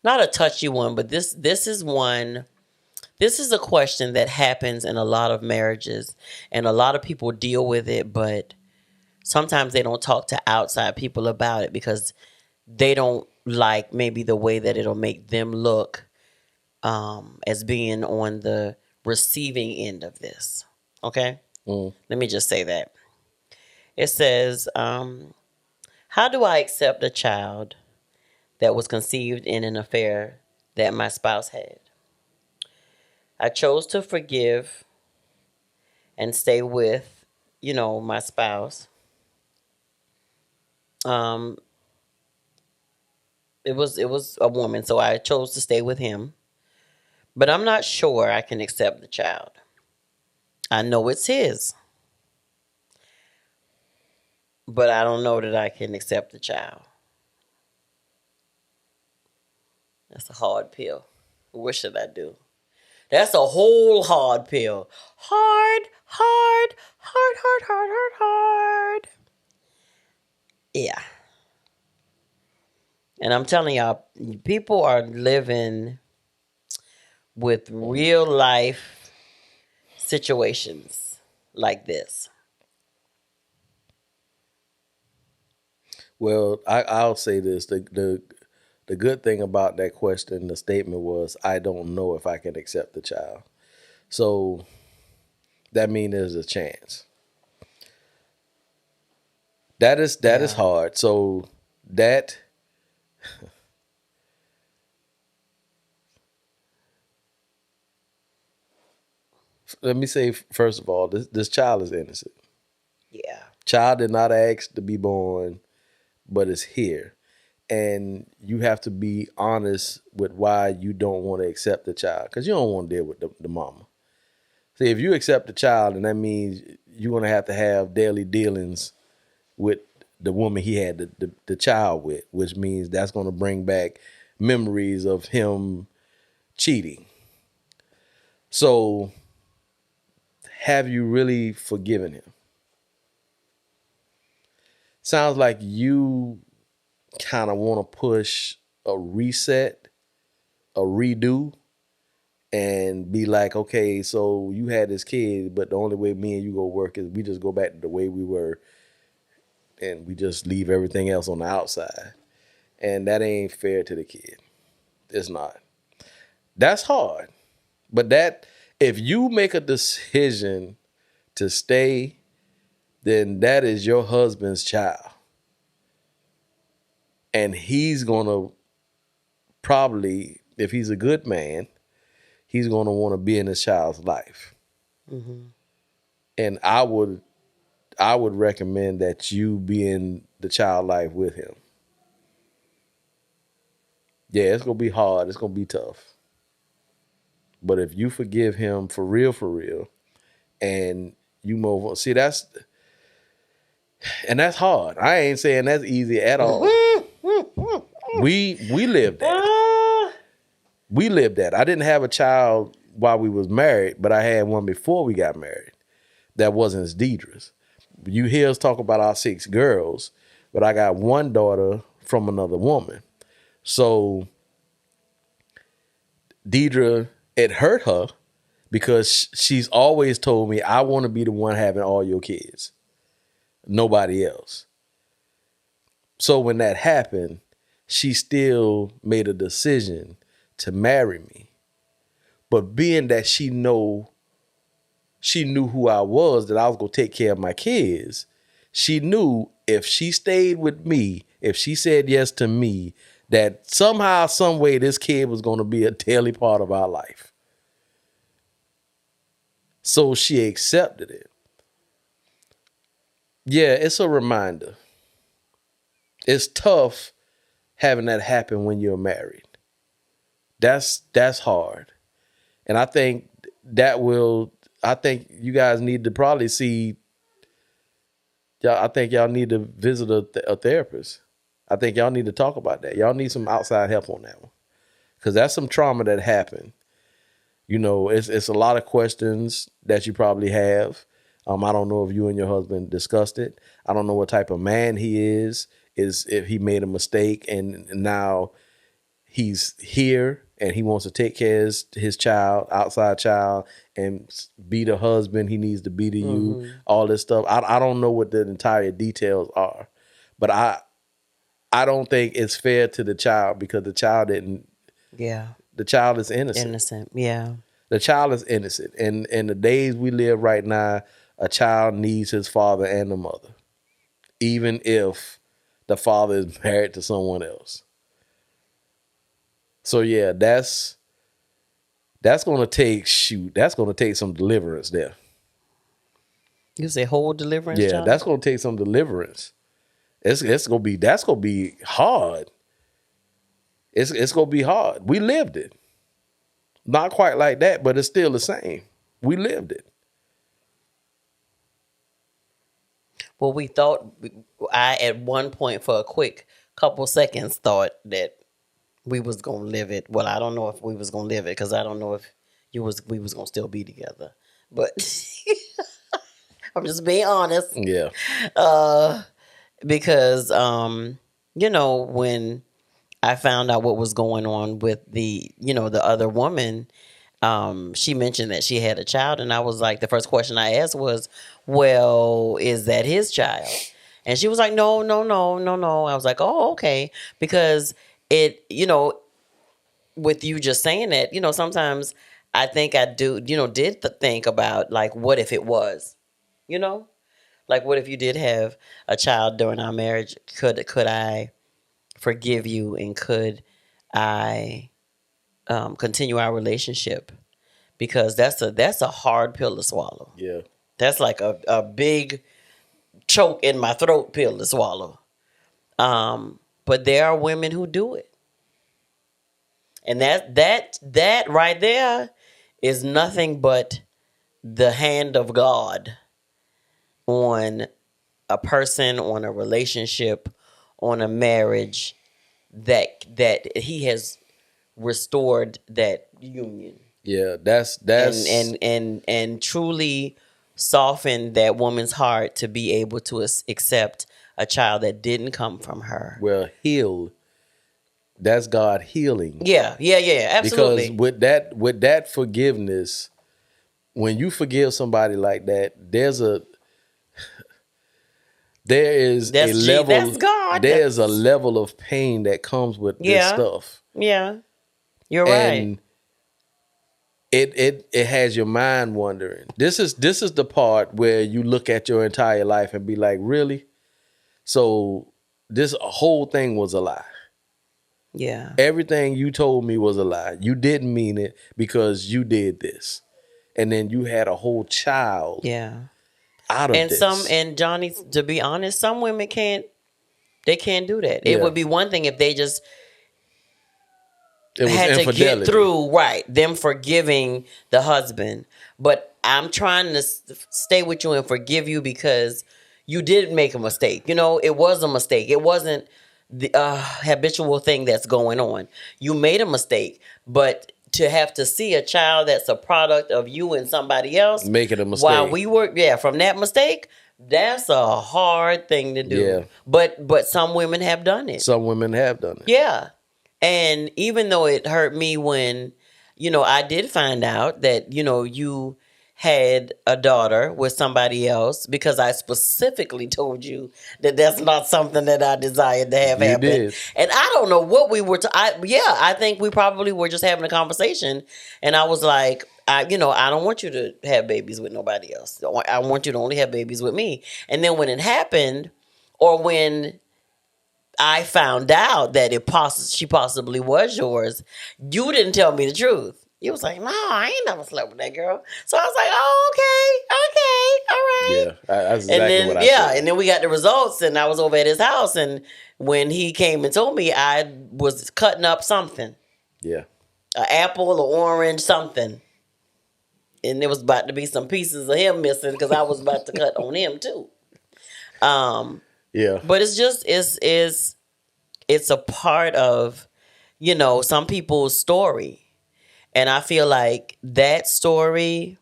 not a touchy one, but this is one. This is a question that happens in a lot of marriages, and a lot of people deal with it, but sometimes they don't talk to outside people about it because they don't like maybe the way that it'll make them look as being on the receiving end of this. Okay? Let me just say that. It says, how do I accept a child that was conceived in an affair that my spouse had? I chose to forgive and stay with, my spouse. Um, it was a woman, so I chose to stay with him. But I'm not sure I can accept the child. I know it's his, but I don't know that I can accept the child. That's a hard pill. What should I do? That's a whole hard pill. Hard, hard, hard, hard, hard, hard, hard. Yeah. And I'm telling y'all, people are living with real life situations like this. Well, I'll say this: the good thing about that question, the statement was, "I don't know if I can accept the child." So that means there's a chance. That is Yeah. hard. So that let me say first of all, this child is innocent. Yeah. Child did not ask to be born, but it's here. And you have to be honest with why you don't want to accept the child, because you don't want to deal with the mama. See, if you accept the child, then that means you're going to have daily dealings with the woman he had the child with, which means that's going to bring back memories of him cheating. So have you really forgiven him? Sounds like you kind of want to push a reset, a redo, and be like, okay, so you had this kid, but the only way me and you go work is we just go back to the way we were and we just leave everything else on the outside. And that ain't fair to the kid. It's not. That's hard. But that, if you make a decision to stay, then that is your husband's child. And he's going to probably, if he's a good man, he's going to want to be in his child's life. Mm-hmm. And I would recommend that you be in the child life with him. Yeah, it's going to be hard. It's going to be tough. But if you forgive him for real, and you move on, see, that's hard. I ain't saying that's easy at all. We lived that. We lived that. I didn't have a child while we was married, but I had one before we got married. That wasn't as Deidre's. You hear us talk about our 6 girls, but I got one daughter from another woman. So Deidre, it hurt her because she's always told me, I want to be the one having all your kids, nobody else. So when that happened, she still made a decision to marry me. But being that she knew who I was, that I was going to take care of my kids, she knew if she stayed with me, if she said yes to me, that somehow, some way, this kid was going to be a daily part of our life. So she accepted it. Yeah, it's a reminder. It's tough having that happen when you're married. That's hard. And I think you guys need to probably see, I think y'all need to visit a therapist. I think y'all need to talk about that. Y'all need some outside help on that one. Because that's some trauma that happened. It's a lot of questions that you probably have. I don't know if you and your husband discussed it. I don't know what type of man he is if he made a mistake and now he's here and he wants to take care of his child, outside child, and be the husband he needs to be to you, all this stuff. I don't know what the entire details are, but I don't think it's fair to the child because the child didn't. Yeah. The child is innocent. Innocent. Yeah. The child is innocent. And in the days we live right now, a child needs his father and the mother, even if the father is married to someone else. So yeah, that's gonna take some deliverance there. You say whole deliverance, Yeah, John? that's gonna take some deliverance. That's gonna be hard. It's gonna be hard. We lived it. Not quite like that, but it's still the same. We lived it. Well, we thought, I at one point for a quick couple seconds thought that we was gonna live it. Well, I don't know if we was gonna live it because I don't know if we was gonna still be together. But I'm just being honest. Yeah. Because when I found out what was going on with the other woman, she mentioned that she had a child, and I was like, the first question I asked was, well, is that his child? And she was like, no, no, no, no, no. I was like, oh, okay. Because with you just saying that, sometimes I think I did think about, like, what if it was, like, what if you did have a child during our marriage? Could I forgive you, and could I continue our relationship? Because that's a hard pill to swallow. Yeah. That's like a big choke in my throat pill to swallow. But there are women who do it. And that right there is nothing but the hand of God on a person, on a relationship, on a marriage, that he has restored that union. Yeah, that's and truly softened that woman's heart to be able to accept a child that didn't come from her. Well, healed. That's God healing. Yeah, absolutely. Because with that forgiveness, when you forgive somebody like that, there is a level. That's God. There's a level of pain that comes with this stuff. Yeah, you're and right. It has your mind wondering. This is the part where you look at your entire life and be like, really? So this whole thing was a lie. Yeah. Everything you told me was a lie. You didn't mean it because you did this. And then you had a whole child. Yeah. Out of this. And Johnny, to be honest, some women can't do that. Yeah. It would be one thing if they just had to get through, them forgiving the husband. But I'm trying to stay with you and forgive you because you did make a mistake. It was a mistake. It wasn't the habitual thing that's going on. You made a mistake, but to have to see a child that's a product of you and somebody else making a mistake while we were from that mistake, that's a hard thing to do. Yeah. But some women have done it. Some women have done it. Yeah. And even though it hurt me when, I did find out that, you had a daughter with somebody else, because I specifically told you that that's not something that I desired to have happen. Did. And I don't know what we were. I think we probably were just having a conversation, and I was like, I don't want you to have babies with nobody else. I want you to only have babies with me. And then when it happened, or when I found out that she possibly was yours, you didn't tell me the truth. You was like, no, I ain't never slept with that girl. So I was like, oh, okay, all right. Yeah, that's exactly what I said. And then we got the results, and I was over at his house, and when he came and told me, I was cutting up something. Yeah. An apple, an orange, something. And there was about to be some pieces of him missing because I was about to cut on him too. Yeah. But it's just, it's a part of, some people's story. And I feel like that story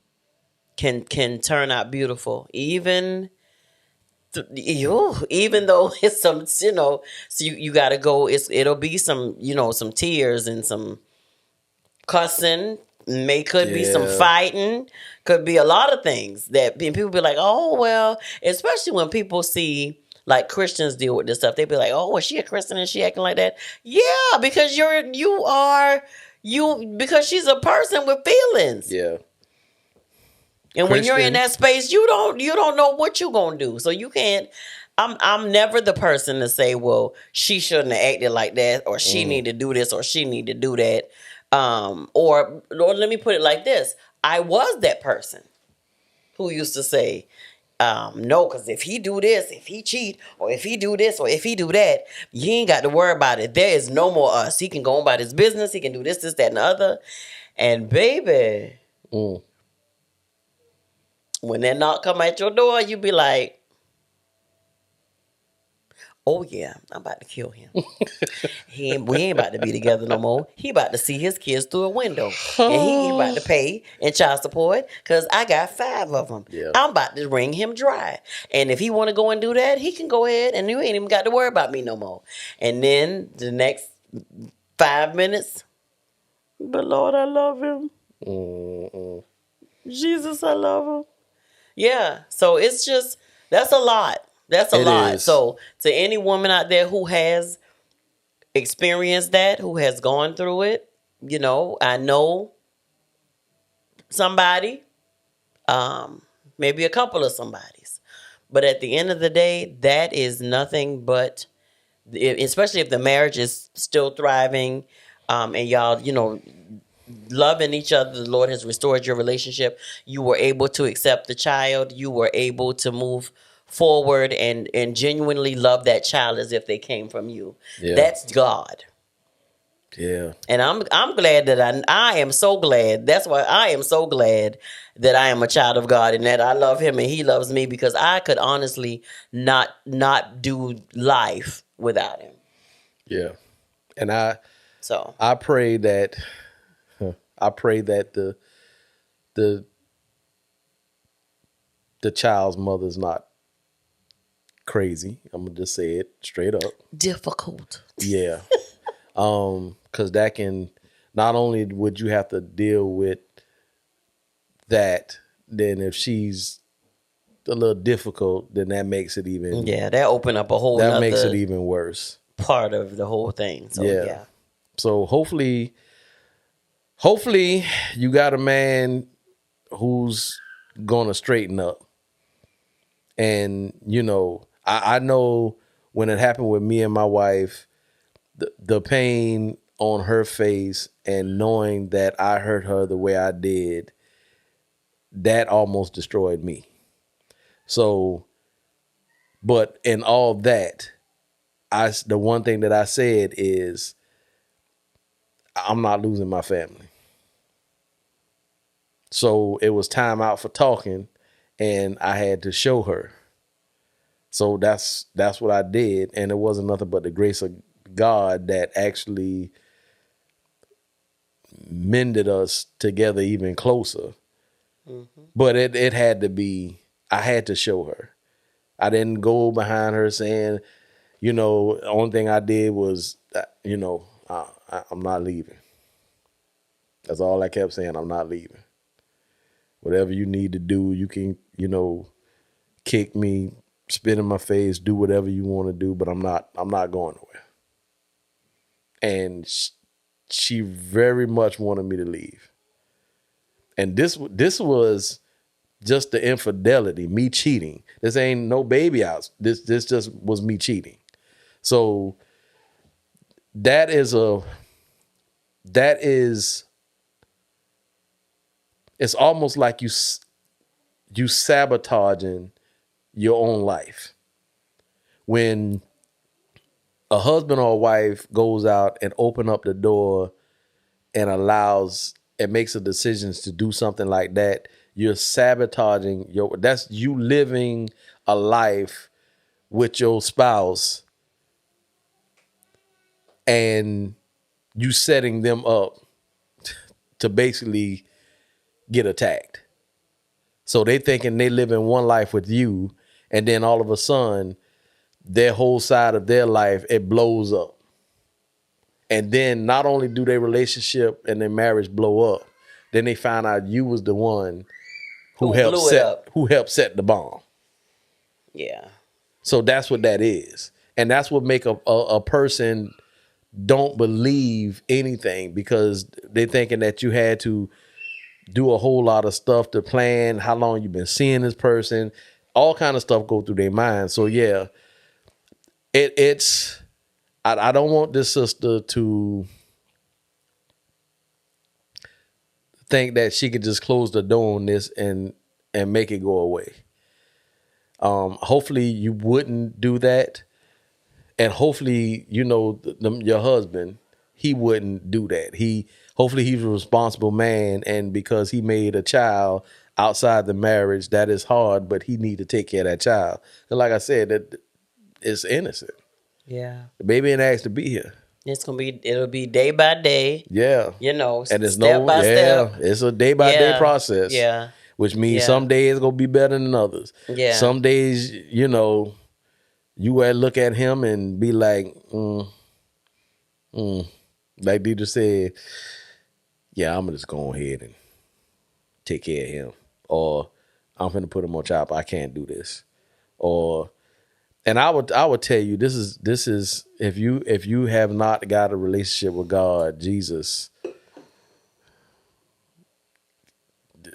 can turn out beautiful, even though it's some, so you got to go. It'll be some, some tears and some cussing. Could be some fighting. Could be a lot of things that people be like, oh well. Especially when people see, like, Christians deal with this stuff. They be like, oh, was she a Christian and she acting like that? Yeah, because because she's a person with feelings. Yeah. And when you're in that space, you don't know what you're gonna do. So you can't. I'm never the person to say, well, she shouldn't have acted like that, or she need to do this, or she need to do that. Or let me put it like this: I was that person who used to say, No, because if he do this, if he cheat, or if he do this, or if he do that, you ain't got to worry about it. There is no more us. He can go on about his business. He can do this, that, and the other. And baby, when that knock come at your door, you be like, oh yeah, I'm about to kill him. We ain't about to be together no more. He about to see his kids through a window. And he ain't about to pay in child support because I got 5 of them. Yeah. I'm about to wring him dry. And if he want to go and do that, he can go ahead and you ain't even got to worry about me no more. And then the next 5 minutes, but Lord, I love him. Jesus, I love him. Yeah, so it's just, that's a lot. That's a lot. Is. So to any woman out there who has experienced that, who has gone through it, I know somebody, maybe a couple of somebodies. But at the end of the day, that is nothing but, especially if the marriage is still thriving, and y'all, loving each other, the Lord has restored your relationship. You were able to accept the child. You were able to move forward and genuinely love that child as if they came from you. Yeah. That's God. Yeah. And I'm glad that I am so glad. That's why I am so glad that I am a child of God and that I love him and he loves me, because I could honestly not do life without him. Yeah. And I pray that the child's mother's not crazy. I'm gonna just say it straight up. Difficult. Yeah. Because that can, not only would you have to deal with that, then if she's a little difficult, then that makes it even. Yeah, that open up a whole. That makes it even worse. Part of the whole thing. So yeah. So hopefully you got a man who's gonna straighten up. And I know when it happened with me and my wife, the pain on her face and knowing that I hurt her the way I did, that almost destroyed me. So, but in all that, the one thing that I said is, I'm not losing my family. So it was time out for talking, and I had to show her. So that's what I did, and it wasn't nothing but the grace of God that actually mended us together even closer. Mm-hmm. But it had to be, I had to show her. I didn't go behind her saying, the only thing I did was, I'm not leaving. That's all I kept saying. I'm not leaving. Whatever you need to do, you can, kick me, spit in my face, do whatever you want to do, but I'm not going nowhere. And she very much wanted me to leave. And this was just the infidelity, me cheating. This ain't no baby house. This just was me cheating. So that is it's almost like you sabotaging your own life. When a husband or a wife goes out and open up the door and makes a decision to do something like that, you're sabotaging that's you living a life with your spouse and you setting them up to basically get attacked. So they thinking they live in one life with you, and then all of a sudden their whole side of their life, it blows up. And then not only do their relationship and their marriage blow up, then they find out you was the one who helped set the bomb. Yeah. So that's what that is. And that's what make a person don't believe anything, because they're thinking that you had to do a whole lot of stuff to plan how long you've been seeing this person. All kind of stuff go through their mind. So yeah, it's I don't want this sister to think that she could just close the door on this and make it go away. Hopefully you wouldn't do that. And hopefully, your husband, he wouldn't do that. Hopefully he's a responsible man, and because he made a child outside the marriage, that is hard, but he need to take care of that child. And like I said, that it's innocent. Yeah. The baby ain't asked to be here. It'll be day by day. Yeah. And it's step by step. It's a day by day process. Yeah. Which means some days gonna be better than others. Yeah. Some days, you gotta look at him and be like, like Deidre said, yeah, I'm gonna just go ahead and take care of him. Or I'm gonna put him on chop. I can't do this. And I would tell you, this is if you have not got a relationship with God, Jesus,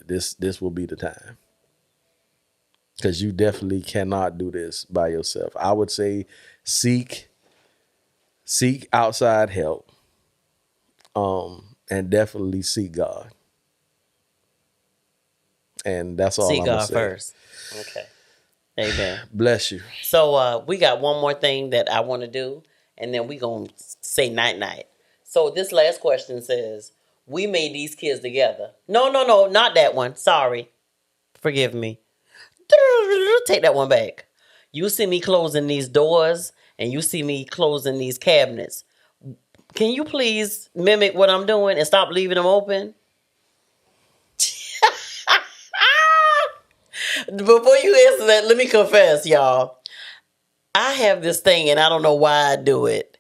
this will be the time. Because you definitely cannot do this by yourself. I would say seek outside help, and definitely seek God. And that's all seek I'm God say. First. Okay. Amen. Bless you. So we got one more thing that I want to do, and then we gonna say night. So this last question says, we made these kids together. No, not that one. Sorry. Forgive me. Take that one back. You see me closing these doors, and you see me closing these cabinets. Can you please mimic what I'm doing and stop leaving them open? Before you answer that, let me confess, y'all. I have this thing, and I don't know why I do it.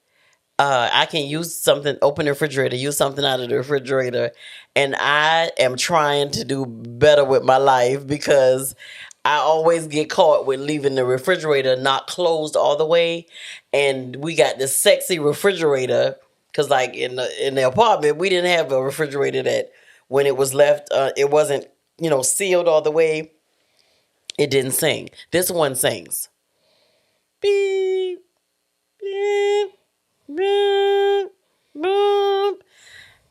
I can use something, open the refrigerator, use something out of the refrigerator, and I am trying to do better with my life because I always get caught with leaving the refrigerator not closed all the way. And we got this sexy refrigerator because, like, in the apartment, we didn't have a refrigerator that when it was left, it wasn't, sealed all the way. It didn't sing. This one sings. Beep, beep, beep, beep.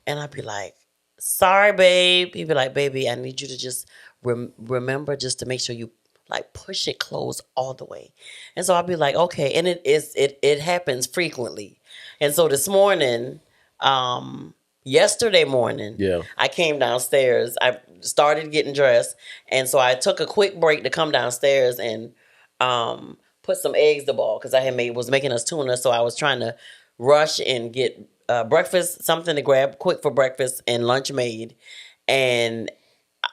And I'd be like, sorry, babe. He'd be like, baby, I need you to just remember just to make sure you like push it closed all the way. And so I'd be like, okay. And it happens frequently. And so this morning, yesterday morning, I came downstairs. I started getting dressed, and so I took a quick break to come downstairs and put some eggs to boil because I was making us tuna. So I was trying to rush and get breakfast, something to grab quick for breakfast and lunch made. And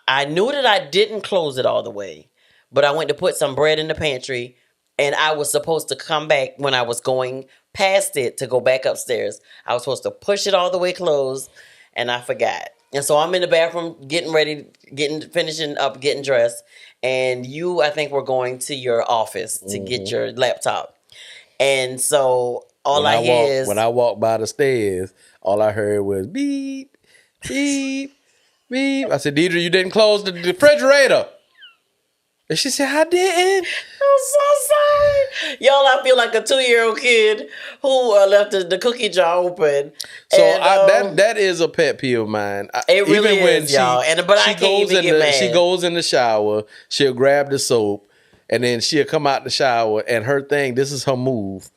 I knew that I didn't close it all the way, but I went to put some bread in the pantry, and I was supposed to come back when I was going past it to go back upstairs. I was supposed to push it all the way closed, and I forgot. And so I'm in the bathroom getting ready, finishing up, getting dressed. And you, I think, were going to your office to get your laptop. And so when I walked by the stairs, all I heard was beep, beep, beep. I said, Deidre, you didn't close the refrigerator. And she said, I didn't. I'm so sorry. Y'all, I feel like a 2-year-old kid who left the cookie jar open. So that is a pet peeve of mine. It really even is, y'all. But I can't even get mad. She goes in the shower, she'll grab the soap, and then she'll come out the shower, and her thing, this is her move.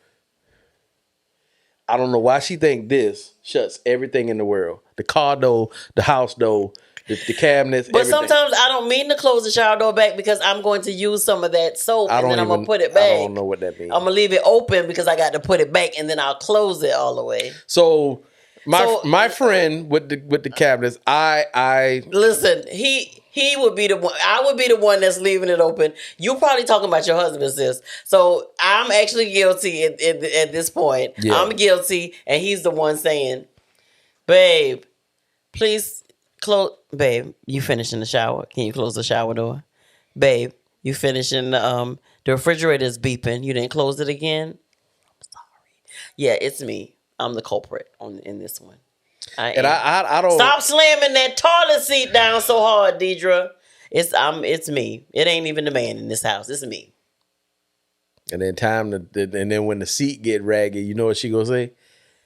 I don't know why she think this shuts everything in the world. The car door, the house door, the cabinets, but everything. Sometimes I don't mean to close the shower door back because I'm going to use some of that soap and then I'm going to put it back. I don't know what that means. I'm going to leave it open because I got to put it back and then I'll close it all the way. So my friend with the cabinets, I listen, he would be the one. I would be the one that's leaving it open. You probably talking about your husband, sis. So I'm actually guilty at this point. Yeah. I'm guilty, and he's the one saying, babe, please close. Babe, you finishing the shower? Can you close the shower door? Babe, you finishing the refrigerator is beeping. You didn't close it again? I'm sorry. Yeah, it's me. I'm the culprit in this one. I don't stop slamming that toilet seat down so hard, Deidre. It's me. It ain't even the man in this house. It's me. And then when the seat get ragged, you know what she gonna say?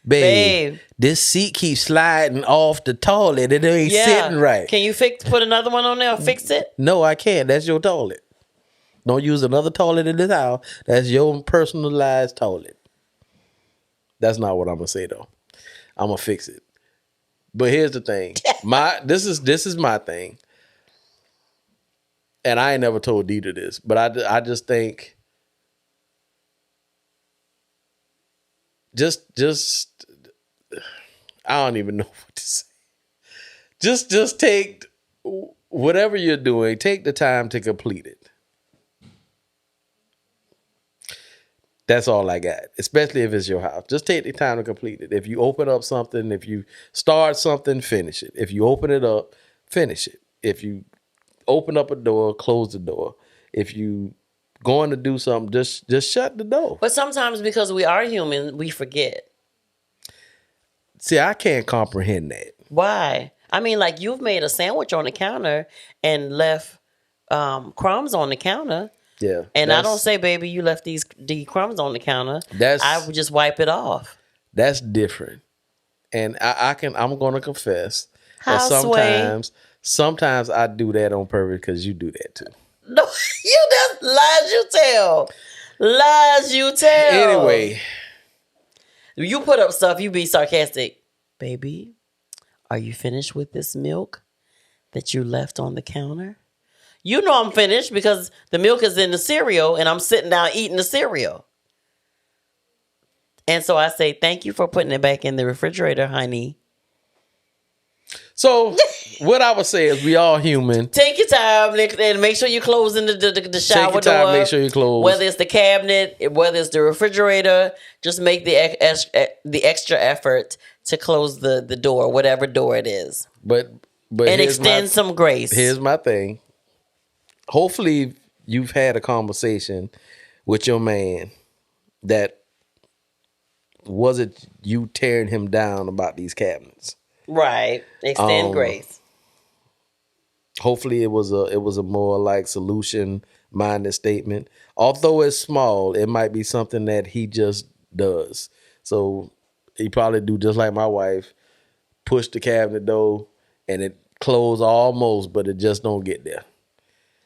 Babe, this seat keeps sliding off the toilet. It ain't sitting right. Can you put another one on there or fix it? No, I can't. That's your toilet. Don't use another toilet in this house. That's your personalized toilet. That's not what I'm gonna say though. I'm gonna fix it. But here's the thing. This is my thing. And I ain't never told Deidre this, but I just think just I don't even know what to say. Just take whatever you're doing, take the time to complete it. That's all I got, especially if it's your house. Just take the time to complete it. If you open up something, if you start something, finish it. If you open it up, finish it. If you open up a door, close the door. If you going to do something, just shut the door. But sometimes because we are human, we forget. See, I can't comprehend that. Why? I mean, like you've made a sandwich on the counter and left crumbs on the counter. Yeah. And I don't say, baby, you left the crumbs on the counter. I would just wipe it off. That's different. And I'm gonna confess How that sometimes I do that on purpose because you do that too. No, you just lies you tell. Lies you tell. Anyway. You put up stuff, you be sarcastic. Baby, are you finished with this milk that you left on the counter? You know I'm finished because the milk is in the cereal and I'm sitting down eating the cereal. And so I say, thank you for putting it back in the refrigerator, honey. So what I would say is we all human. Take your time and make sure you're closing the shower Take your time, door. make sure you close. Whether it's the cabinet, whether it's the refrigerator, just make the extra effort to close the door, whatever door it is. But and extend some grace. Here's my thing. Hopefully you've had a conversation with your man that wasn't you tearing him down about these cabinets. Right. Extend grace. Hopefully it was a more like solution minded statement. Although it's small, it might be something that he just does. So he probably do just like my wife, push the cabinet door and it close almost, but it just don't get there.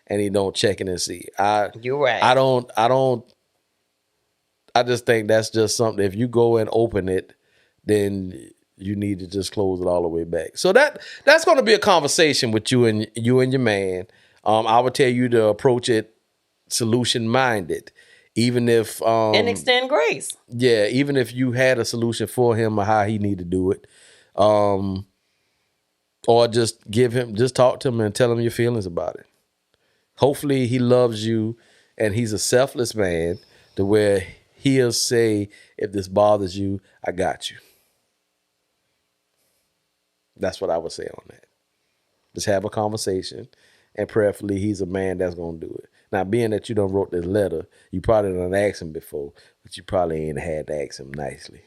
And he don't check it and see. You're right. I just think that's just something. If you go and open it, then you need to just close it all the way back. So that's going to be a conversation with you and your man. I would tell you to approach it solution minded, even if and extend grace. Yeah, even if you had a solution for him or how he need to do it, or just talk to him and tell him your feelings about it. Hopefully he loves you and he's a selfless man to where he'll say, if this bothers you, I got you. That's what I would say on that. Just have a conversation and prayerfully he's a man that's going to do it. Now, being that you done wrote this letter, you probably done asked him before, but you probably ain't had to ask him nicely.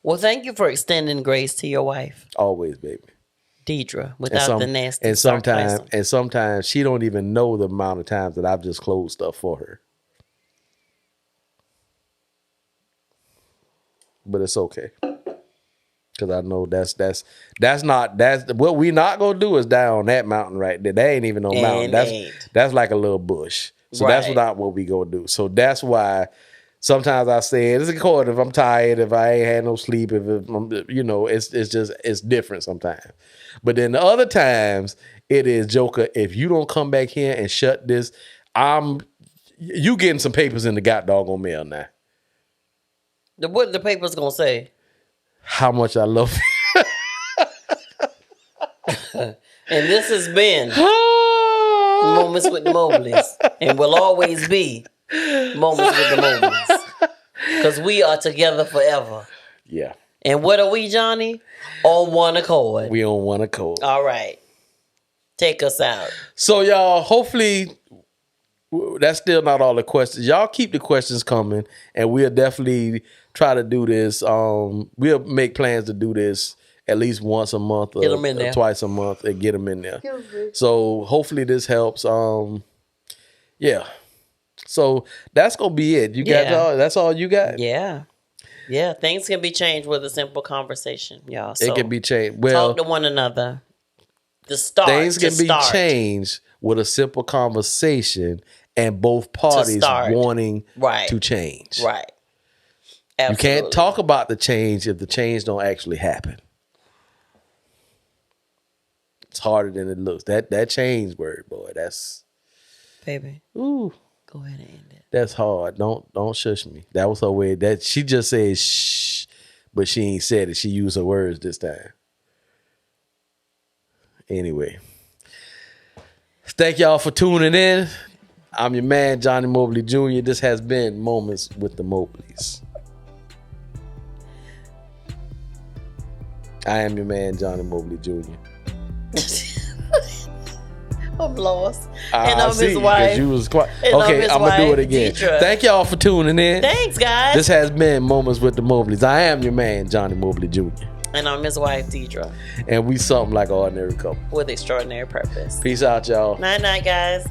Well, thank you for extending grace to your wife. Always, baby. Deidre, without the nasty and sometimes she don't even know the amount of times that I've just closed stuff for her. But it's okay. Cause I know that's what we not gonna do is die on that mountain right there. That ain't even no mountain. That's like a little bush. So right. That's not what we gonna do. So that's why sometimes I say it's important if I'm tired, if I ain't had no sleep, if it's different sometimes. But then the other times it is Joker. If you don't come back here and shut this, you getting some papers in the doggone mail now. What the paper's gonna say? How much I love you. And this has been Moments with the Mobleys. And will always be Moments with the Mobleys. Because we are together forever. Yeah. And what are we, Johnny? On one accord. We on one accord. All right. Take us out. So, y'all, hopefully that's still not all the questions. Y'all keep the questions coming, and we'll definitely try to do this. We'll make plans to do this at least once a month or twice a month and get them in there. So hopefully this helps. Yeah. So that's gonna be it. You got that's all you got? Yeah. Yeah. Things can be changed with a simple conversation, y'all. So it can be changed. Well, talk to one another. Things can be changed with a simple conversation and both parties wanting to change. Right. Absolutely. You can't talk about the change if the change don't actually happen. It's harder than it looks. That change word, boy, that's... Baby. Ooh. Go ahead and end it. That's hard. Don't shush me. That was her way. That she just said shh, but she ain't said it. She used her words this time. Anyway. Thank y'all for tuning in. I'm your man, Johnny Mobley Jr. This has been Moments with the Mobleys. I am your man, Johnny Mobley Jr. I'm lost. And I'm his wife. You was quiet. Okay, I'm going to do it again. Deidre. Thank y'all for tuning in. Thanks, guys. This has been Moments with the Mobleys. I am your man, Johnny Mobley Jr. And I'm his wife, Deidre. And we something like an ordinary couple. With extraordinary purpose. Peace out, y'all. Night-night, guys.